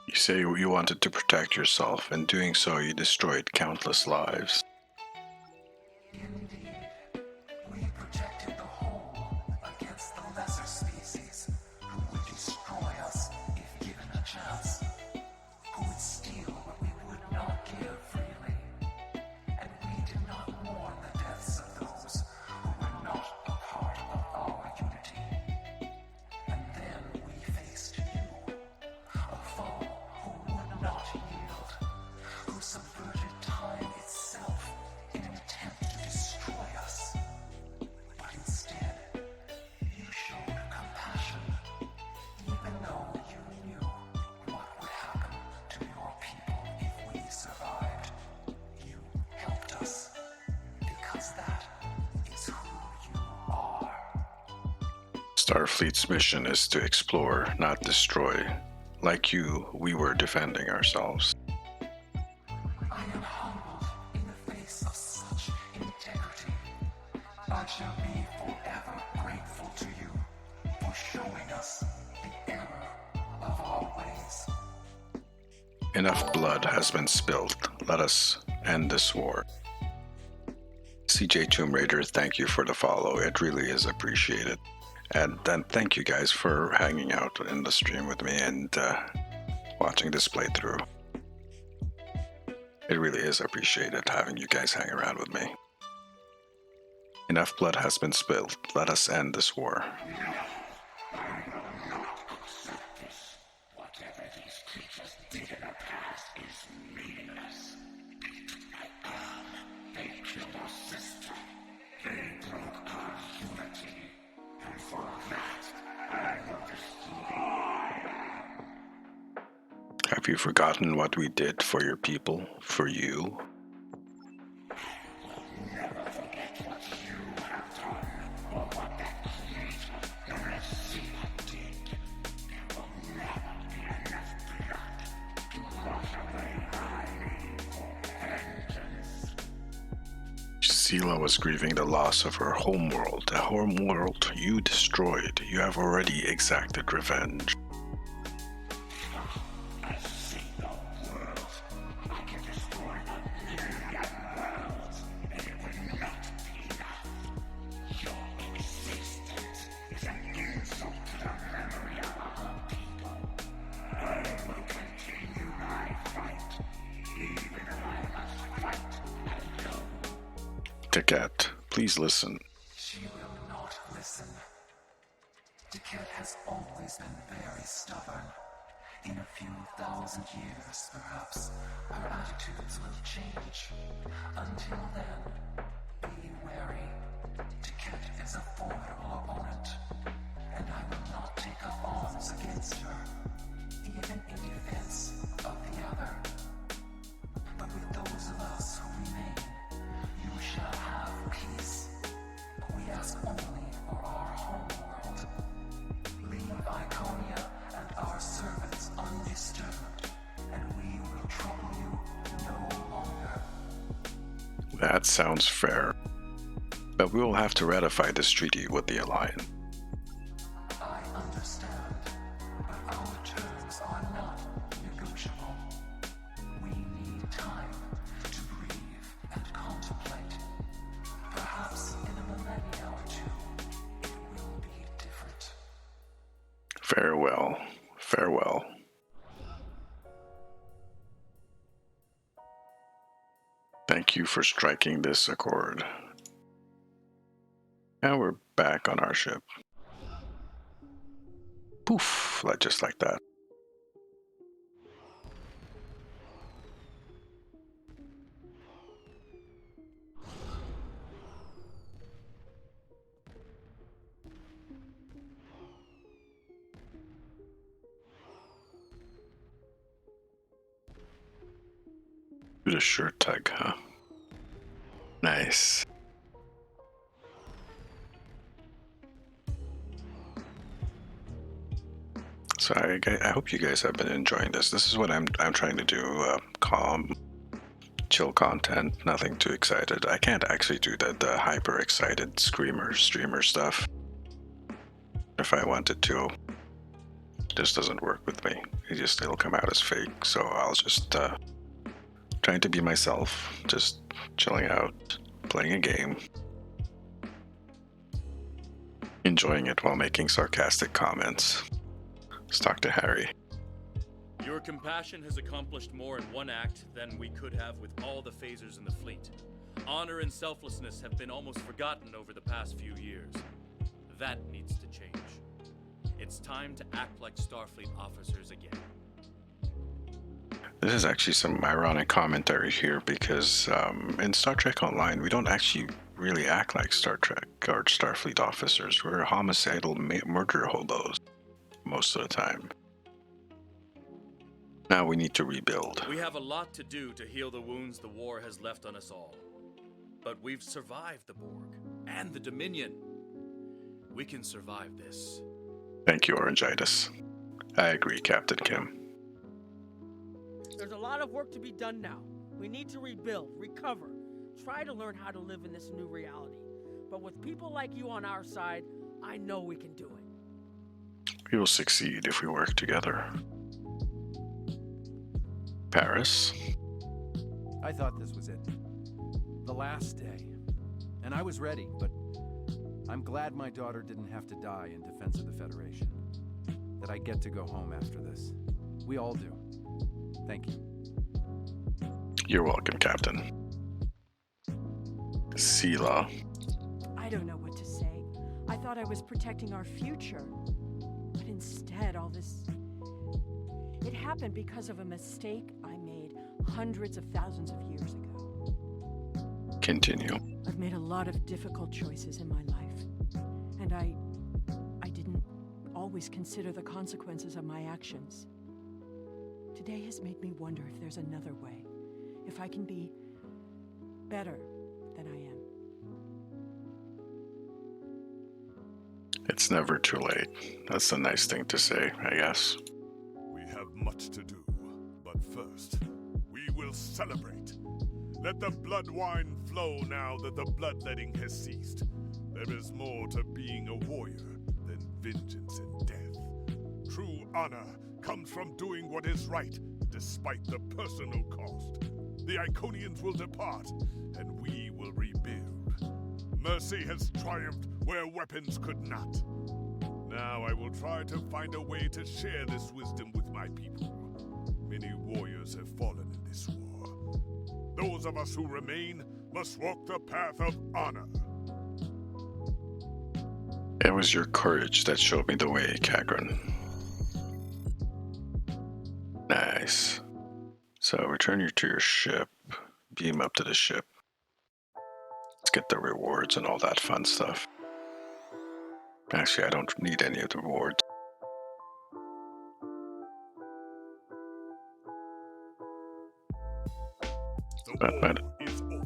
[SPEAKER 1] You say you wanted to protect yourself. In doing so, you destroyed countless lives.
[SPEAKER 8] Indeed, we protected the whole against the lesser species who would destroy us if given a chance, who would steal what we would not give freely. And we did not mourn the deaths of those who were not a part of our unity. And then we faced you, a foe who would not yield, who subverted time itself in an attempt to destroy us. But instead, you showed compassion, even though you knew what would happen to your people if we survived. You helped us, because that is who you are.
[SPEAKER 1] Starfleet's mission is to explore, not destroy. Like you, we were defending ourselves.
[SPEAKER 8] I am humbled in the face of such integrity. I shall be forever grateful to you for showing us the error of our ways.
[SPEAKER 1] Enough blood has been spilled. Let us end this war. CJ Tomb Raider, thank you for the follow. It really is appreciated. And then thank you guys for hanging out in the stream with me and watching this playthrough. It really is appreciated having you guys hang around with me. Enough blood has been spilled. Let us end this war.
[SPEAKER 8] Whatever these creatures did in the past is meaningless. They killed our sister. They broke our unity. And for that, I will destroy.
[SPEAKER 1] Have you forgotten what we did for your people, for you?
[SPEAKER 8] Never forget what you have done, or what that creator, the receiver, did. There will never be enough blood to wash away my need for vengeance.
[SPEAKER 1] Sela was grieving the loss of her homeworld, a homeworld you destroyed. You have already exacted revenge. Ticket, please listen.
[SPEAKER 8] She will not listen. Ticket has always been very stubborn. In a few thousand years, perhaps, her attitudes will change. Until then, be wary. Ticket is a formidable opponent, and I will not take up arms against her, even in defense of the other. But with those of us who remain, you shall have peace. We ask only for our homeworld. Leave Iconia and our servants undisturbed, and we will trouble you no longer.
[SPEAKER 1] That sounds fair. But we will have to ratify this treaty with the Alliance.
[SPEAKER 8] I understand, but our terms are not negotiable. We need time to breathe and contemplate. Perhaps in a millennia or two, it will be different.
[SPEAKER 1] Farewell. Farewell. Thank you for striking this accord. Now we're back on our ship. Poof, just like that. Do the shirt tug, huh? Nice. So I hope you guys have been enjoying this. This is what I'm trying to do. Calm, chill content. Nothing too excited. I can't actually do the hyper excited streamer stuff. If I wanted to, it just doesn't work with me. It'll come out as fake. So I'll just trying to be myself, just chilling out, playing a game, enjoying it while making sarcastic comments. Let's talk to Harry.
[SPEAKER 21] Your compassion has accomplished more in one act than we could have with all the phasers in the fleet. Honor and selflessness have been almost forgotten over the past few years. That needs to change. It's time to act like Starfleet officers again.
[SPEAKER 1] This is actually some ironic commentary here because in Star Trek Online, we don't actually really act like Star Trek or Starfleet officers. We're homicidal murder hobos most of the time. Now we need to rebuild.
[SPEAKER 21] We have a lot to do to heal the wounds the war has left on us all. But we've survived the Borg and the Dominion. We can survive this.
[SPEAKER 1] Thank you, Orangitis. I agree, Captain Kim.
[SPEAKER 22] There's a lot of work to be done now. We need to rebuild, recover, try to learn how to live in this new reality. But with people like you on our side, I know we can do it.
[SPEAKER 1] We will succeed if we work together. Paris?
[SPEAKER 23] I thought this was it. The last day. And I was ready, but I'm glad my daughter didn't have to die in defense of the Federation. That I get to go home after this. We all do. Thank you.
[SPEAKER 1] You're welcome, Captain. Sela.
[SPEAKER 11] I don't know what to say. I thought I was protecting our future. But instead, all this... It happened because of a mistake I made hundreds of thousands of years ago.
[SPEAKER 1] Continue.
[SPEAKER 11] I've made a lot of difficult choices in my life. And I didn't always consider the consequences of my actions. Today has made me wonder if there's another way. If I can be better than I am.
[SPEAKER 1] It's never too late. That's the nice thing to say, I guess.
[SPEAKER 2] We have much to do, but first, we will celebrate. Let the blood wine flow now that the bloodletting has ceased. There is more to being a warrior than vengeance and death. True honor comes from doing what is right, despite the personal cost. The Iconians will depart, and we will rebuild. Mercy has triumphed where weapons could not. Now I will try to find a way to share this wisdom with my people. Many warriors have fallen in this war. Those of us who remain must walk the path of honor.
[SPEAKER 1] It was your courage that showed me the way, Kagran. Nice. So return you to your ship. Beam up to the ship. Let's get the rewards and all that fun stuff. Actually, I don't need any of the rewards.
[SPEAKER 2] The war is over.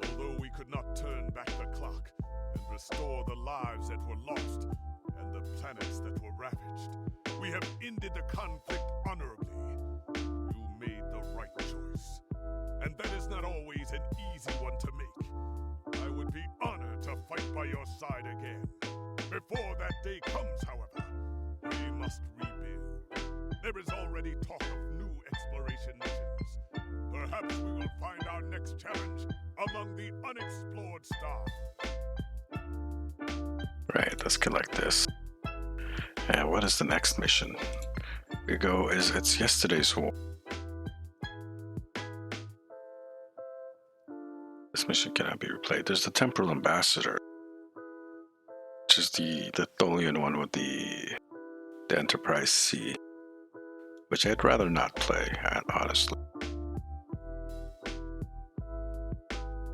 [SPEAKER 2] Although we could not turn back the clock and restore the lives that were lost and the planets that were ravaged, we have ended the conflict honorably. You made the right choice. And that is not always an easy one to make. I would be honored to fight by your side again. Before that day comes, however, we must rebuild. There is already talk of new exploration missions. Perhaps we will find our next challenge among the unexplored stars.
[SPEAKER 1] Right, let's collect this. And what is the next mission? It's yesterday's war. This mission cannot be replayed. There's the Temporal Ambassador, which is the Tholian one with the Enterprise C, which I'd rather not play, honestly.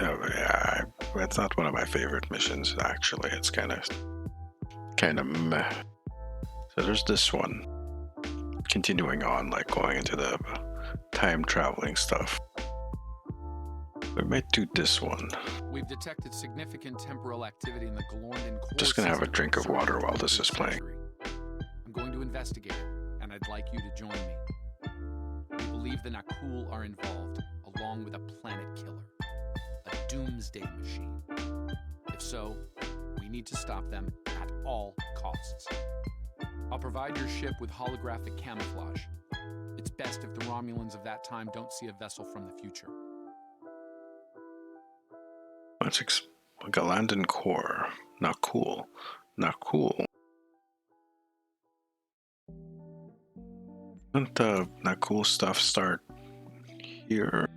[SPEAKER 1] Oh, yeah, it's not one of my favorite missions, actually. It's kind of meh. So there's this one. Continuing on, like going into the time traveling stuff. We might do this one.
[SPEAKER 6] We've detected significant temporal activity in the Glornden core.
[SPEAKER 1] Just gonna have a drink of water while this is playing.
[SPEAKER 6] I'm going to investigate it, and I'd like you to join me. We believe the Nakul are involved, along with a planet killer, a doomsday machine. If so, we need to stop them at all costs. I'll provide your ship with holographic camouflage. It's best if the Romulans of that time don't see a vessel from the future.
[SPEAKER 1] Let's Glornden core. Not cool. Not cool. Doesn't the not cool stuff start here?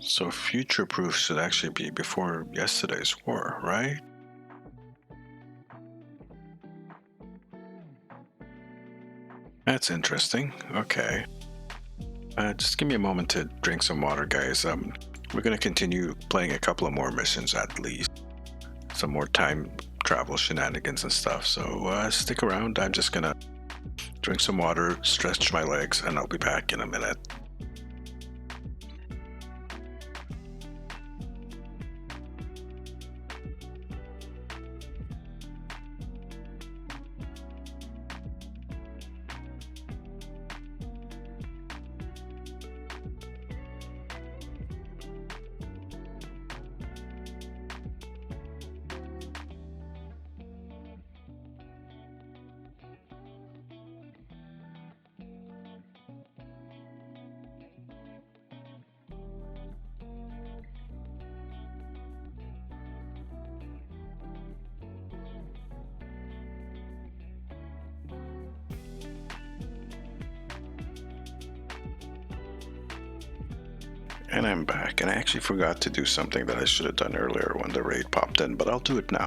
[SPEAKER 1] So future proof should actually be before yesterday's war, right? That's interesting. Okay. Just give me a moment to drink some water, guys. We're going to continue playing a couple of more missions at least. Some more time travel shenanigans and stuff. So stick around. I'm just going to drink some water, stretch my legs, and I'll be back in a minute. And I'm back, and I actually forgot to do something that I should have done earlier when the raid popped in, but I'll do it now.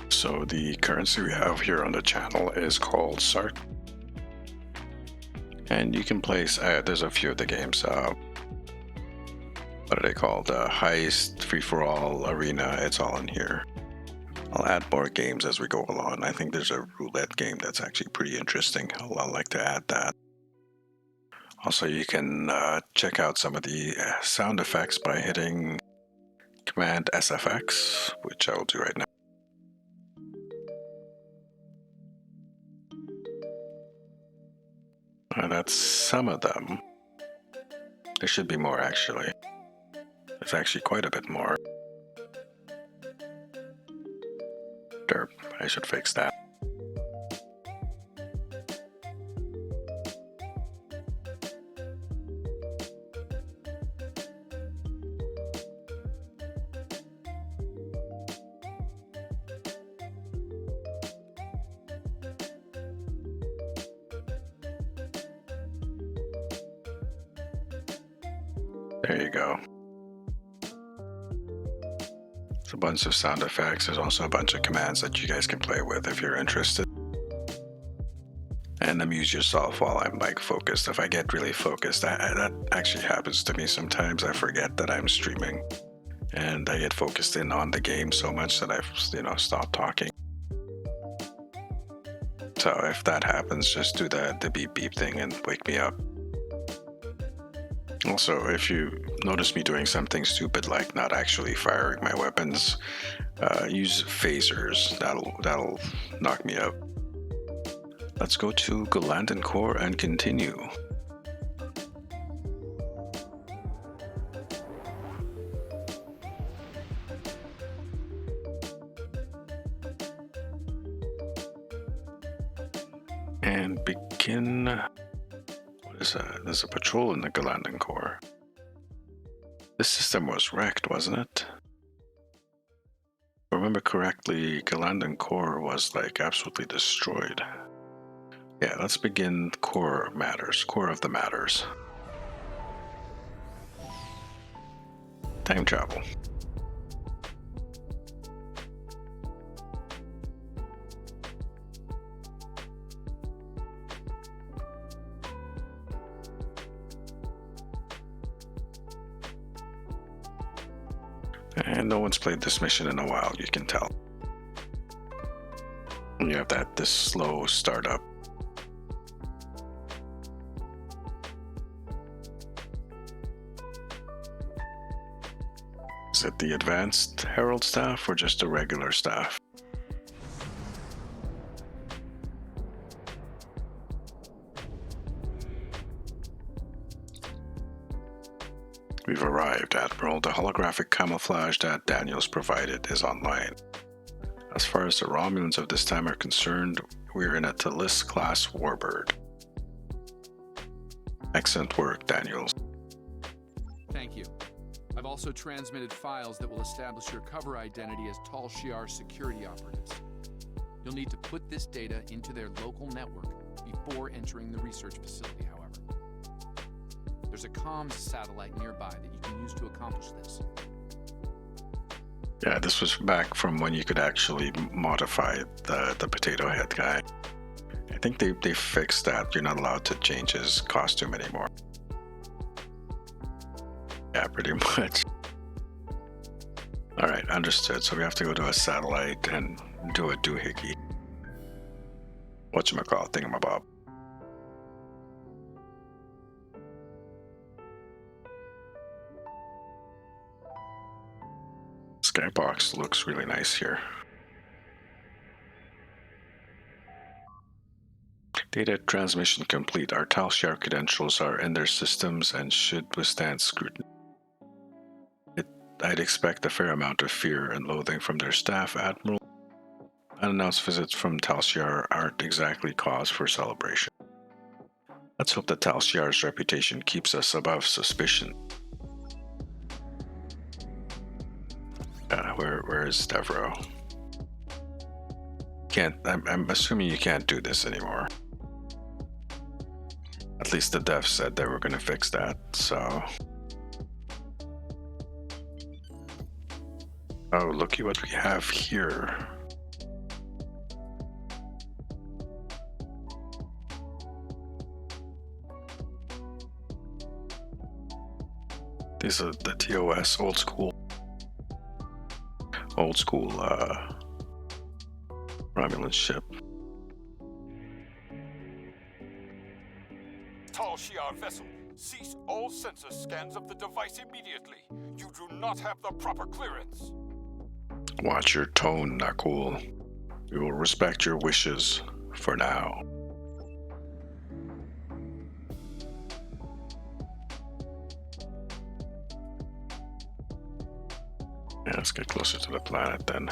[SPEAKER 1] So the currency we have here on the channel is called Sark. And you can place, there's a few of the games, what are they called? Heist, Free-for-All, Arena, it's all in here. I'll add more games as we go along. I think there's a roulette game that's actually pretty interesting. I'll like to add that. Also, you can check out some of the sound effects by hitting Command SFX, which I will do right now. That's some of them. There should be more, actually. There's actually quite a bit more. Derp, I should fix that. There you go. It's a bunch of sound effects. There's also a bunch of commands that you guys can play with if you're interested. And amuse yourself while I'm like focused. If I get really focused, that actually happens to me sometimes. I forget that I'm streaming and I get focused in on the game so much that I've, stopped talking. So if that happens, just do the beep beep thing and wake me up. Also, if you notice me doing something stupid like not actually firing my weapons, use phasers. That'll knock me out. Let's go to Galandan Core and continue. And begin. What is that? There's a patrol in the Galandan Core. This system was wrecked, wasn't it? If I remember correctly, Galandan Core was like absolutely destroyed. Yeah, let's begin core matters, core of the matters. Time travel. And no one's played this mission in a while, you can tell. You have this slow startup. Is it the advanced Herald staff or just the regular staff? We've arrived, Admiral. The holographic camouflage that Daniels provided is online. As far as the Romulans of this time are concerned, we're in a Talis-class warbird. Excellent work, Daniels.
[SPEAKER 6] Thank you. I've also transmitted files that will establish your cover identity as Tal Shiar security operatives. You'll need to put this data into their local network before entering the research facility, however. There's a comms satellite nearby that you can use to accomplish this.
[SPEAKER 1] Yeah, this was back from when you could actually modify the potato head guy. I think they fixed that. You're not allowed to change his costume anymore. Yeah, pretty much. Alright, understood. So we have to go to a satellite and do a doohickey. Whatchamacallit thingamabob. Skybox looks really nice here. Data transmission complete. Our Tal Shiar credentials are in their systems and should withstand scrutiny. I'd expect a fair amount of fear and loathing from their staff, Admiral. Unannounced visits from Tal Shiar aren't exactly cause for celebration. Let's hope that Tal Shiar's reputation keeps us above suspicion. Where is Devereaux? I'm assuming you can't do this anymore. At least the devs said they were going to fix that, so... Oh, looky what we have here. These are the TOS old school Romulan ship.
[SPEAKER 17] Tal Shiar vessel, cease all sensor scans of the device immediately. You do not have the proper clearance.
[SPEAKER 1] Watch your tone, Nakul. We will respect your wishes for now. Yeah, let's get closer to the planet then.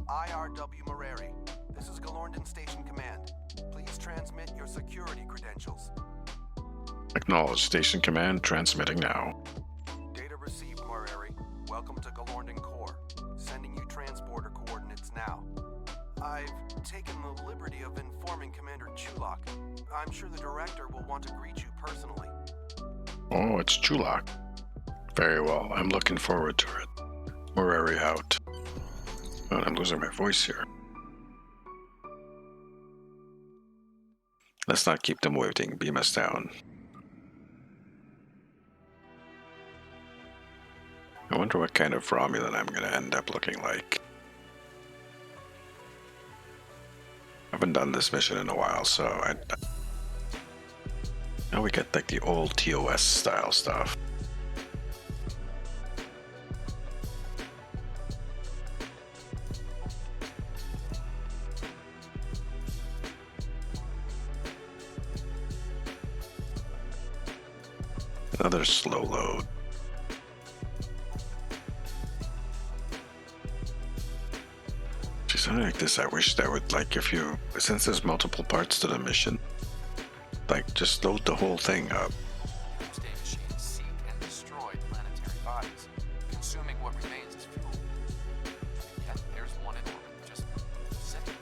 [SPEAKER 5] IRW Mareri, this is Galorndon Station Command. Please transmit your security credentials.
[SPEAKER 1] Acknowledge Station Command, transmitting now.
[SPEAKER 5] Data received, Mareri. Welcome to Galorndon Core. Sending you transporter coordinates now. I've taken the liberty of informing Commander Chulak. I'm sure the Director will want to greet you personally.
[SPEAKER 1] Oh, it's Chulak. Very well. I'm looking forward to it. Morari out. Oh, I'm losing my voice here. Let's not keep them waiting. Beam us down. I wonder what kind of Romulan I'm going to end up looking like. I haven't done this mission in a while, so now we get like the old TOS style stuff. Another slow load. Something like this, I wish that would, like, if you, since there's multiple parts to the mission, like, just load the whole thing up.
[SPEAKER 6] Doomsday machines seek and destroy planetary bodies, consuming what remains as fuel. Yet there's one in orbit, just sitting.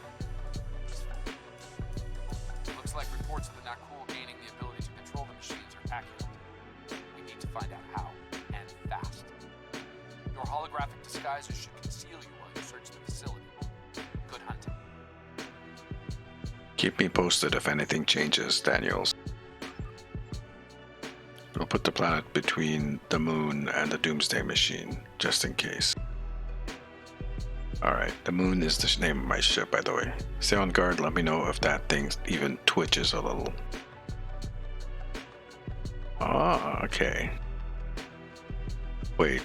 [SPEAKER 6] Looks like reports of the Nakul gaining the ability to control the machines are accurate. We need to find out how, and fast. Your holographic disguises should conceal you while you search the facility. Good hunting.
[SPEAKER 1] Keep me posted if anything changes, Daniels. We'll put the planet between the moon and the Doomsday machine, just in case. Alright, the moon is the name of my ship, by the way. Stay on guard, let me know if that thing even twitches a little. Ah, okay. Wait.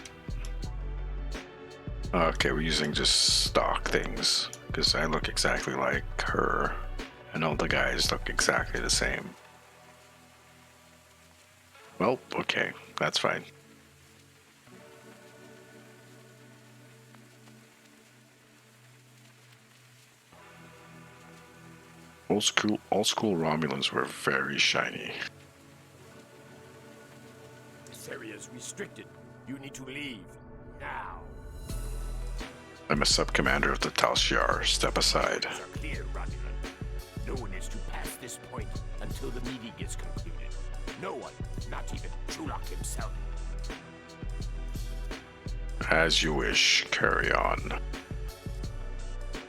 [SPEAKER 1] Okay, we're using just stock things, because I look exactly like her, and all the guys look exactly the same. Well, okay, that's fine. Old school Romulans were very shiny.
[SPEAKER 3] This area is restricted. You need to leave now.
[SPEAKER 1] I'm a sub-commander of the Tal Shiar. Step aside.
[SPEAKER 3] Are clear, Romulan. No one is to pass this point until the meeting is concluded. No one, not even Chulak himself.
[SPEAKER 1] As you wish. Carry on.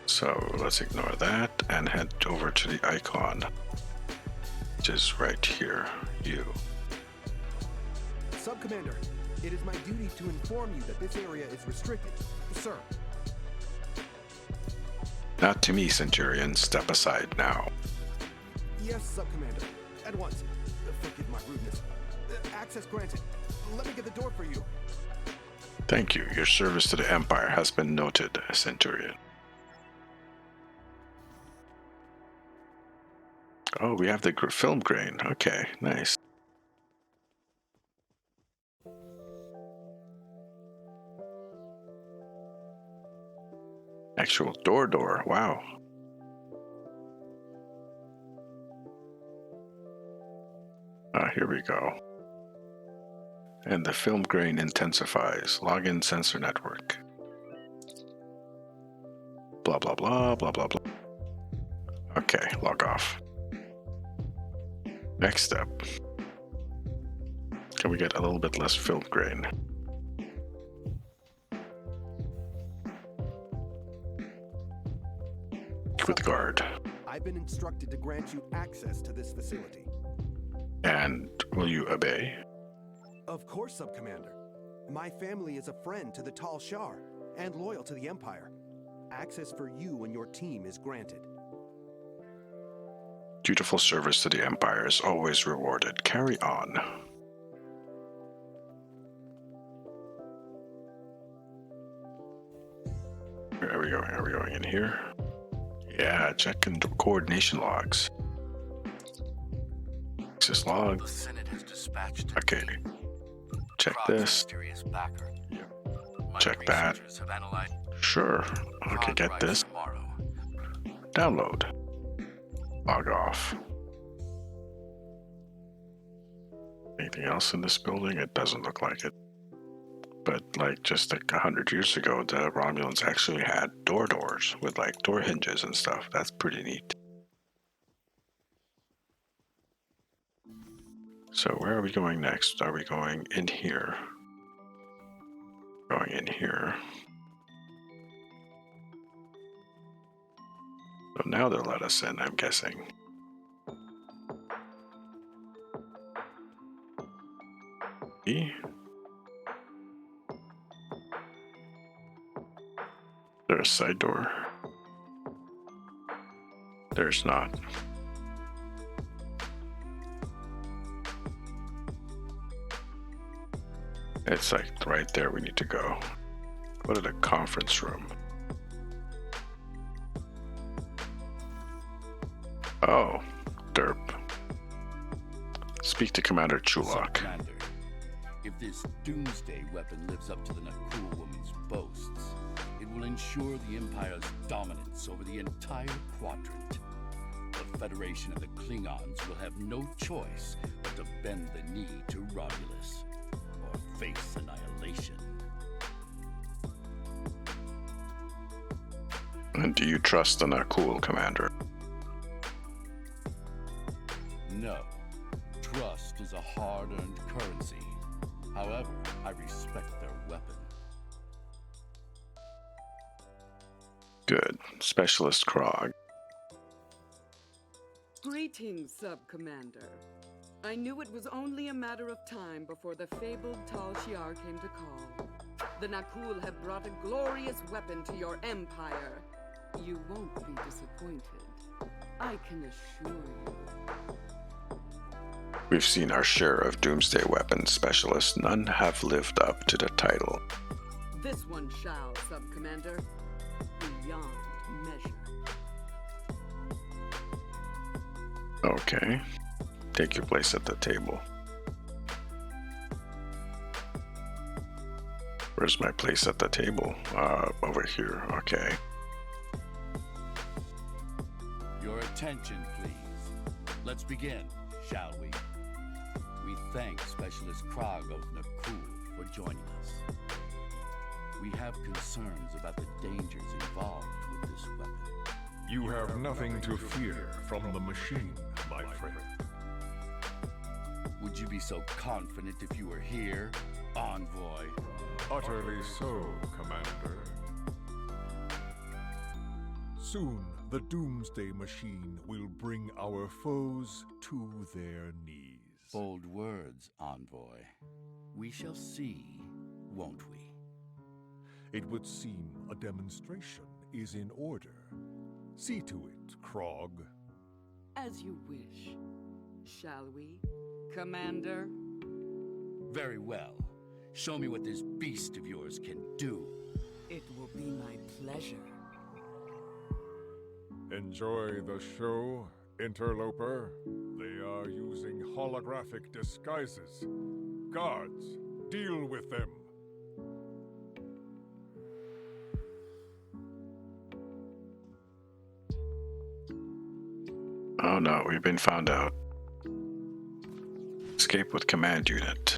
[SPEAKER 1] So let's ignore that and head over to the icon, which is right here. You.
[SPEAKER 7] Sub-Commander, it is my duty to inform you that this area is restricted. Sir.
[SPEAKER 1] Not to me, Centurion. Step aside now.
[SPEAKER 7] Yes, Sub-Commander. At once. Forgive my rudeness. Access granted. Let me get the door for you.
[SPEAKER 1] Thank you. Your service to the Empire has been noted, Centurion. Oh, we have the film grain. Okay, nice. Actual door. Wow. Here we go. And the film grain intensifies. Login sensor network. Blah, blah, blah, blah, blah, blah. Okay, log off. Next step. Can we get a little bit less film grain? With guard.
[SPEAKER 7] I've been instructed to grant you access to this facility.
[SPEAKER 1] And will you obey?
[SPEAKER 7] Of course, Sub-Commander. My family is a friend to the Tal Shiar and loyal to the Empire. Access for you and your team is granted.
[SPEAKER 1] Dutiful service to the Empire is always rewarded. Carry on. Where are we going? Are we going in here? Yeah, check in coordination logs. Access log.
[SPEAKER 9] The Senate has dispatched
[SPEAKER 1] okay. Check this. Check that. Sure. Okay, get this. Download. Log off. Anything else in this building? It doesn't look like it. But like just like 100 years ago, the Romulans actually had doors with like door hinges and stuff. That's pretty neat. So where are we going next? Are we going in here? Going in here. So now they'll let us in, I'm guessing. E? There's a side door. There's not. It's like right there we need to go. Go to the conference room. Oh, derp. Speak to Commander Chulak.
[SPEAKER 9] Commander, if this doomsday weapon lives up to the Nakul woman's boasts, it will ensure the Empire's dominance over the entire quadrant. The Federation and the Klingons will have no choice but to bend the knee to Romulus, or face annihilation.
[SPEAKER 1] And do you trust the Nakul, Commander?
[SPEAKER 9] No. Trust is a hard-earned currency. However, I respect their weapon.
[SPEAKER 1] Good. Specialist Krog.
[SPEAKER 13] Greetings, Sub-Commander. I knew it was only a matter of time before the fabled Tal Shiar came to call. The Nakul have brought a glorious weapon to your empire. You won't be disappointed. I can assure you.
[SPEAKER 1] We've seen our share of doomsday weapons specialists. None have lived up to the title.
[SPEAKER 13] This one shall, Sub-Commander. Beyond measure.
[SPEAKER 1] Okay. Take your place at the table. Where's my place at the table? Over here. Okay.
[SPEAKER 9] Your attention, please. Let's begin, shall we? We thank Specialist Krog of Nakul for joining us. We have concerns about the dangers involved with this weapon.
[SPEAKER 2] You have nothing to fear from the machine, my friend.
[SPEAKER 9] Would you be so confident if you were here, Envoy?
[SPEAKER 2] Utterly so, Commander. Soon, the Doomsday Machine will bring our foes to their knees.
[SPEAKER 9] Bold words, Envoy. We shall see, won't we?
[SPEAKER 2] It would seem a demonstration is in order. See to it, Krog.
[SPEAKER 13] As you wish. Shall we, Commander?
[SPEAKER 9] Very well. Show me what this beast of yours can do.
[SPEAKER 13] It will be my pleasure.
[SPEAKER 2] Enjoy the show, interloper. They are using holographic disguises. Guards, deal with them.
[SPEAKER 1] Oh no, we've been found out. Escape with command unit.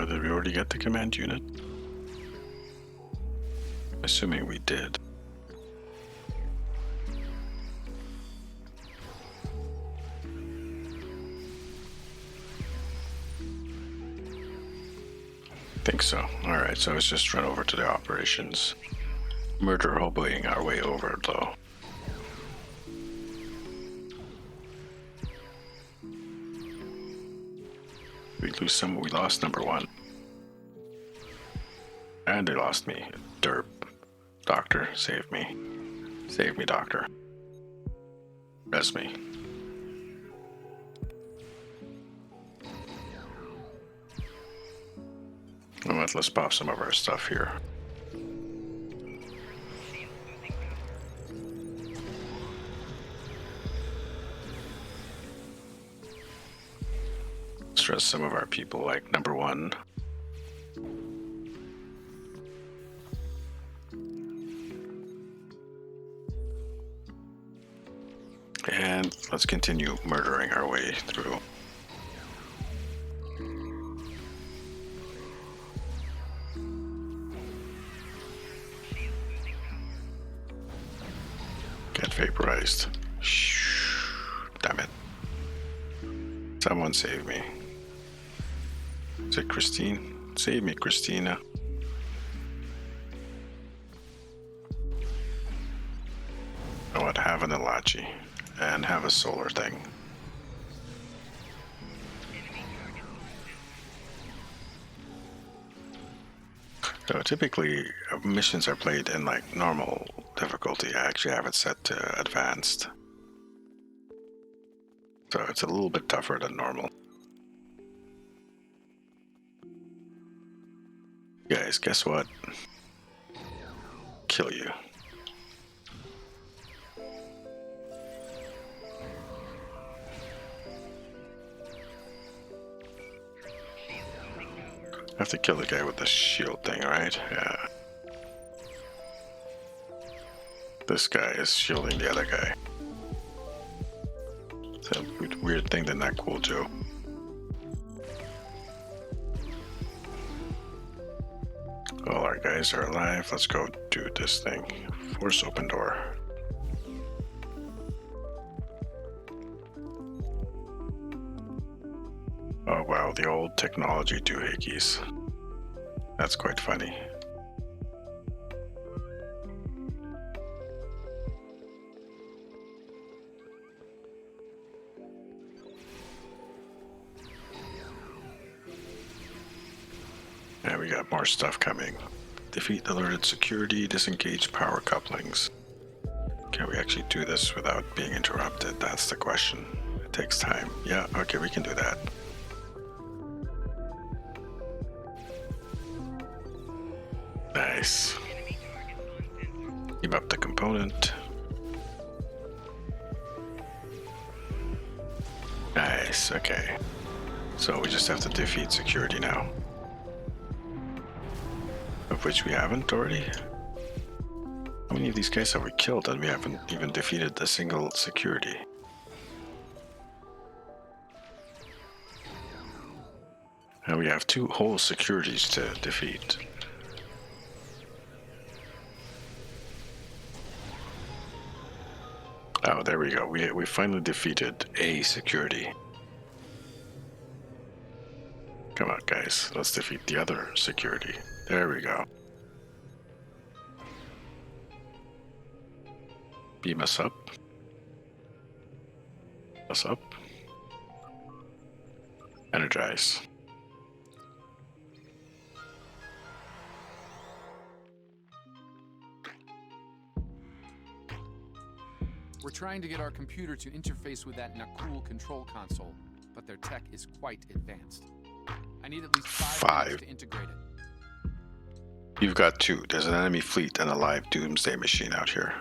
[SPEAKER 1] Did we already get the command unit? Assuming we did. Think so. Alright, so let's just run over to the operations. Murder hoboing our way over, though. We lose some, we lost number one. And they lost me. Derp. Doctor, save me. Save me, doctor. Res me. Let's pop some of our stuff here. Stress some of our people, like number one. And let's continue murdering our way through. Get vaporized. Damn it. Someone save me. Is it Christine? Save me, Christina. I would have an Elachi and have a solar thing. So typically missions are played in like normal difficulty. I actually have it set to advanced. So it's a little bit tougher than normal. Guys, guess what? Kill you. I have to kill the guy with the shield thing, right? Yeah. This guy is shielding the other guy. It's a weird thing than that cool, Joe. All our guys are alive. Let's go do this thing. Force open door. Oh wow, the old technology doohickeys. That's quite funny. And we got more stuff coming. Defeat alerted security, disengage power couplings. Can we actually do this without being interrupted? That's the question. It takes time. Yeah, okay, we can do that. Nice. Keep up the component. Nice, okay. So we just have to defeat security now. Of which we haven't already. How many of these guys have we killed and we haven't even defeated a single security? And we have 2 whole securities to defeat. Oh, there we go. We finally defeated a security. Come on, guys. Let's defeat the other security. There we go. Beam us up. Us up. Energize.
[SPEAKER 6] We're trying to get our computer to interface with that Nakul control console, but their tech is quite advanced. I need at least 5 minutes to integrate it.
[SPEAKER 1] You've got 2. There's an enemy fleet and a live doomsday machine out here.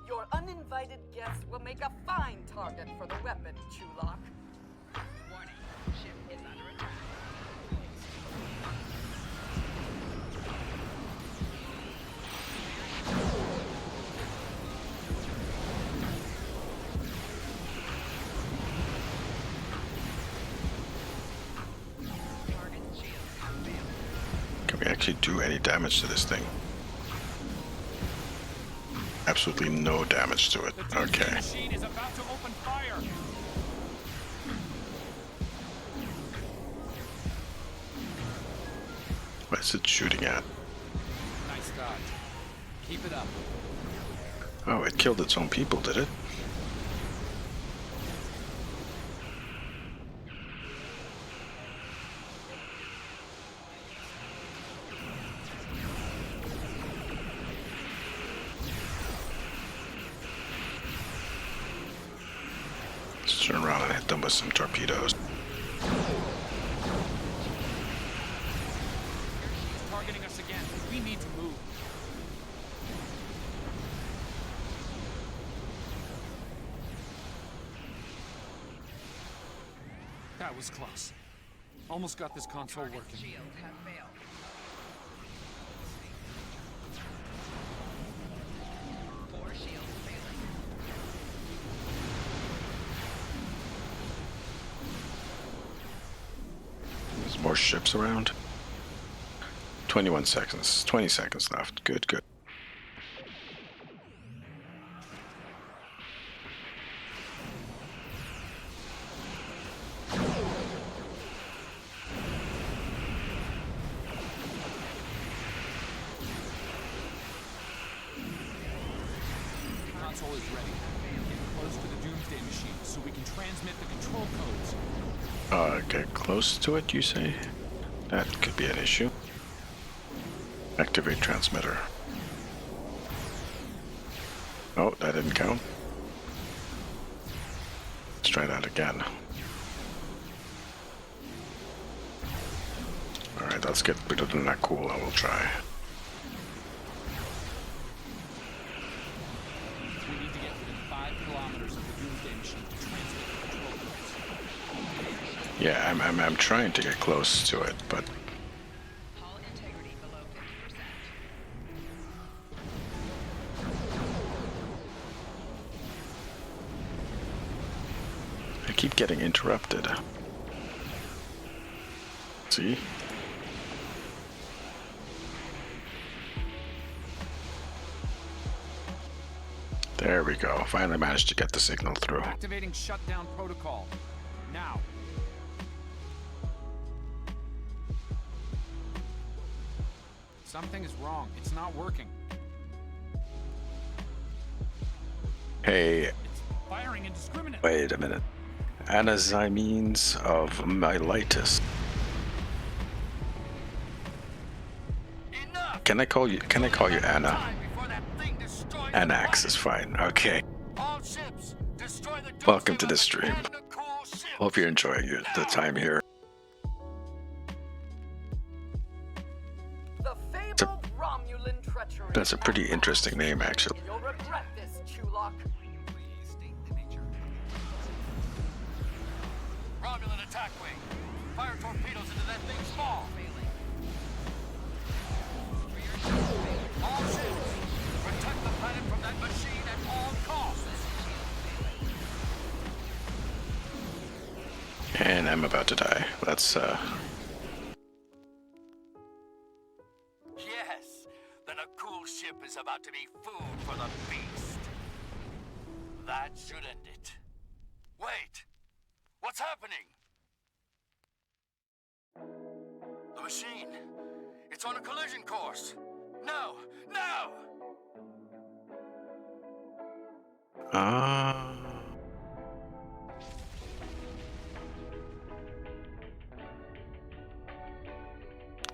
[SPEAKER 13] Your uninvited guests will make a fine target for the weapon, Chulak.
[SPEAKER 10] Warning, ship is under attack.
[SPEAKER 1] Can we actually do any damage to this thing? Absolutely no damage to it. Okay.
[SPEAKER 17] Machine is about to open fire.
[SPEAKER 1] What is it shooting at?
[SPEAKER 6] Nice dodge. Keep it up.
[SPEAKER 1] Oh, it killed its own people, did it? Let's turn around and hit them with some torpedoes.
[SPEAKER 6] She's targeting us again. We need to move. That was close. Almost got this console working.
[SPEAKER 10] Shield have failed. Core shield failing.
[SPEAKER 1] There's more ships around. 21 seconds. 20 seconds left. Good, good.
[SPEAKER 6] console is ready. Get close to the Doomsday Machine so we can transmit the control codes.
[SPEAKER 1] Get close to it, you say? That could be an issue. Activate transmitter. Oh, that didn't count. Let's try that again. Alright, let's get rid of the Nakul. I will try.
[SPEAKER 6] We need to get within 5 kilometers of the Doomsday Machine to transmit the control codes.
[SPEAKER 1] Yeah, I'm trying to get close to it, but I keep getting interrupted. See? There we go. Finally managed to get the signal through.
[SPEAKER 6] Activating shutdown protocol. Now. Something is wrong. It's not working.
[SPEAKER 1] Hey,
[SPEAKER 6] It's firing indiscriminately.
[SPEAKER 1] wait a minute. Anazymes of myelitis. Can I call you Anna? Anax is fine. Okay. Welcome to the stream. Hope you're enjoying the time here. That's a pretty interesting name, actually.
[SPEAKER 13] You'll regret this, Chulok.
[SPEAKER 3] Romulan attack wing. Fire torpedoes into that thing small. All ships, protect the planet from that machine at all costs.
[SPEAKER 1] And I'm about to die. Let's
[SPEAKER 3] Yes, then a cool ship is about to be food for the beast. That should end it. Wait, what's happening? The machine, it's on a collision course. No, no!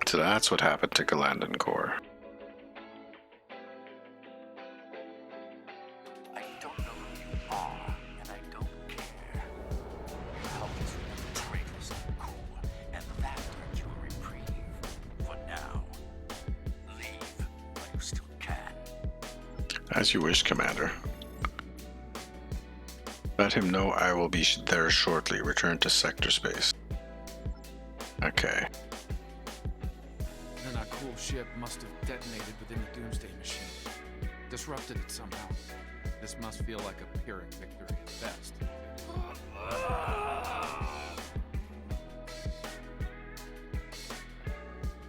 [SPEAKER 1] So that's what happened to Galandan Core.
[SPEAKER 3] I don't know who you are, and I don't care. You helped us with the traitors of Cool, and that earned you a reprieve. For now. Leave while you still can.
[SPEAKER 1] As you wish, Commander. Let him know I will be there shortly. Return to sector space. Okay.
[SPEAKER 6] Then our cool ship must have detonated within the Doomsday Machine. Disrupted it somehow. This must feel like a Pyrrhic victory at best.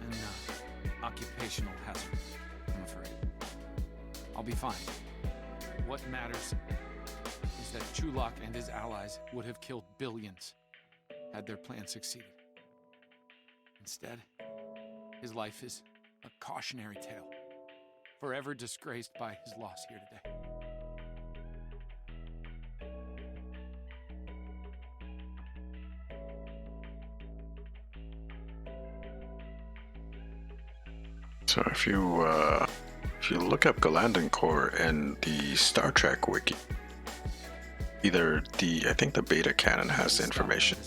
[SPEAKER 6] An occupational hazard, I'm afraid. I'll be fine. What matters is that Chulok and his allies would have killed billions had their plan succeeded. Instead, his life is a cautionary tale, forever disgraced by his loss here today.
[SPEAKER 1] So if you look up Galandan Core in the Star Trek wiki, I think the beta canon has the information.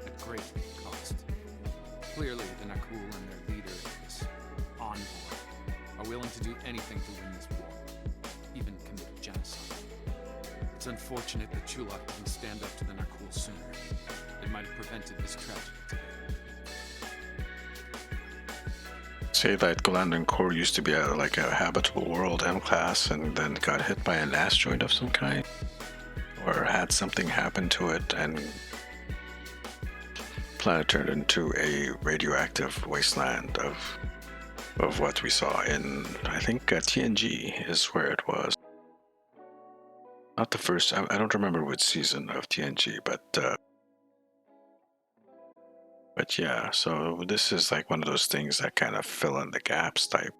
[SPEAKER 6] At great cost. Clearly, the Nakul and their leader, this envoy, are willing to do anything to win this war, even commit genocide. It's unfortunate that Chulok didn't stand up to the Nakul sooner. It might have prevented this tragedy today.
[SPEAKER 1] Say that Galandan Core used to be like a habitable world M-class and then got hit by an asteroid of some kind, or had something happen to it and planet turned into a radioactive wasteland of what we saw in, I think, TNG is where it was. Not the first, I don't remember which season of TNG, but yeah, so this is like one of those things that kind of fill in the gaps type.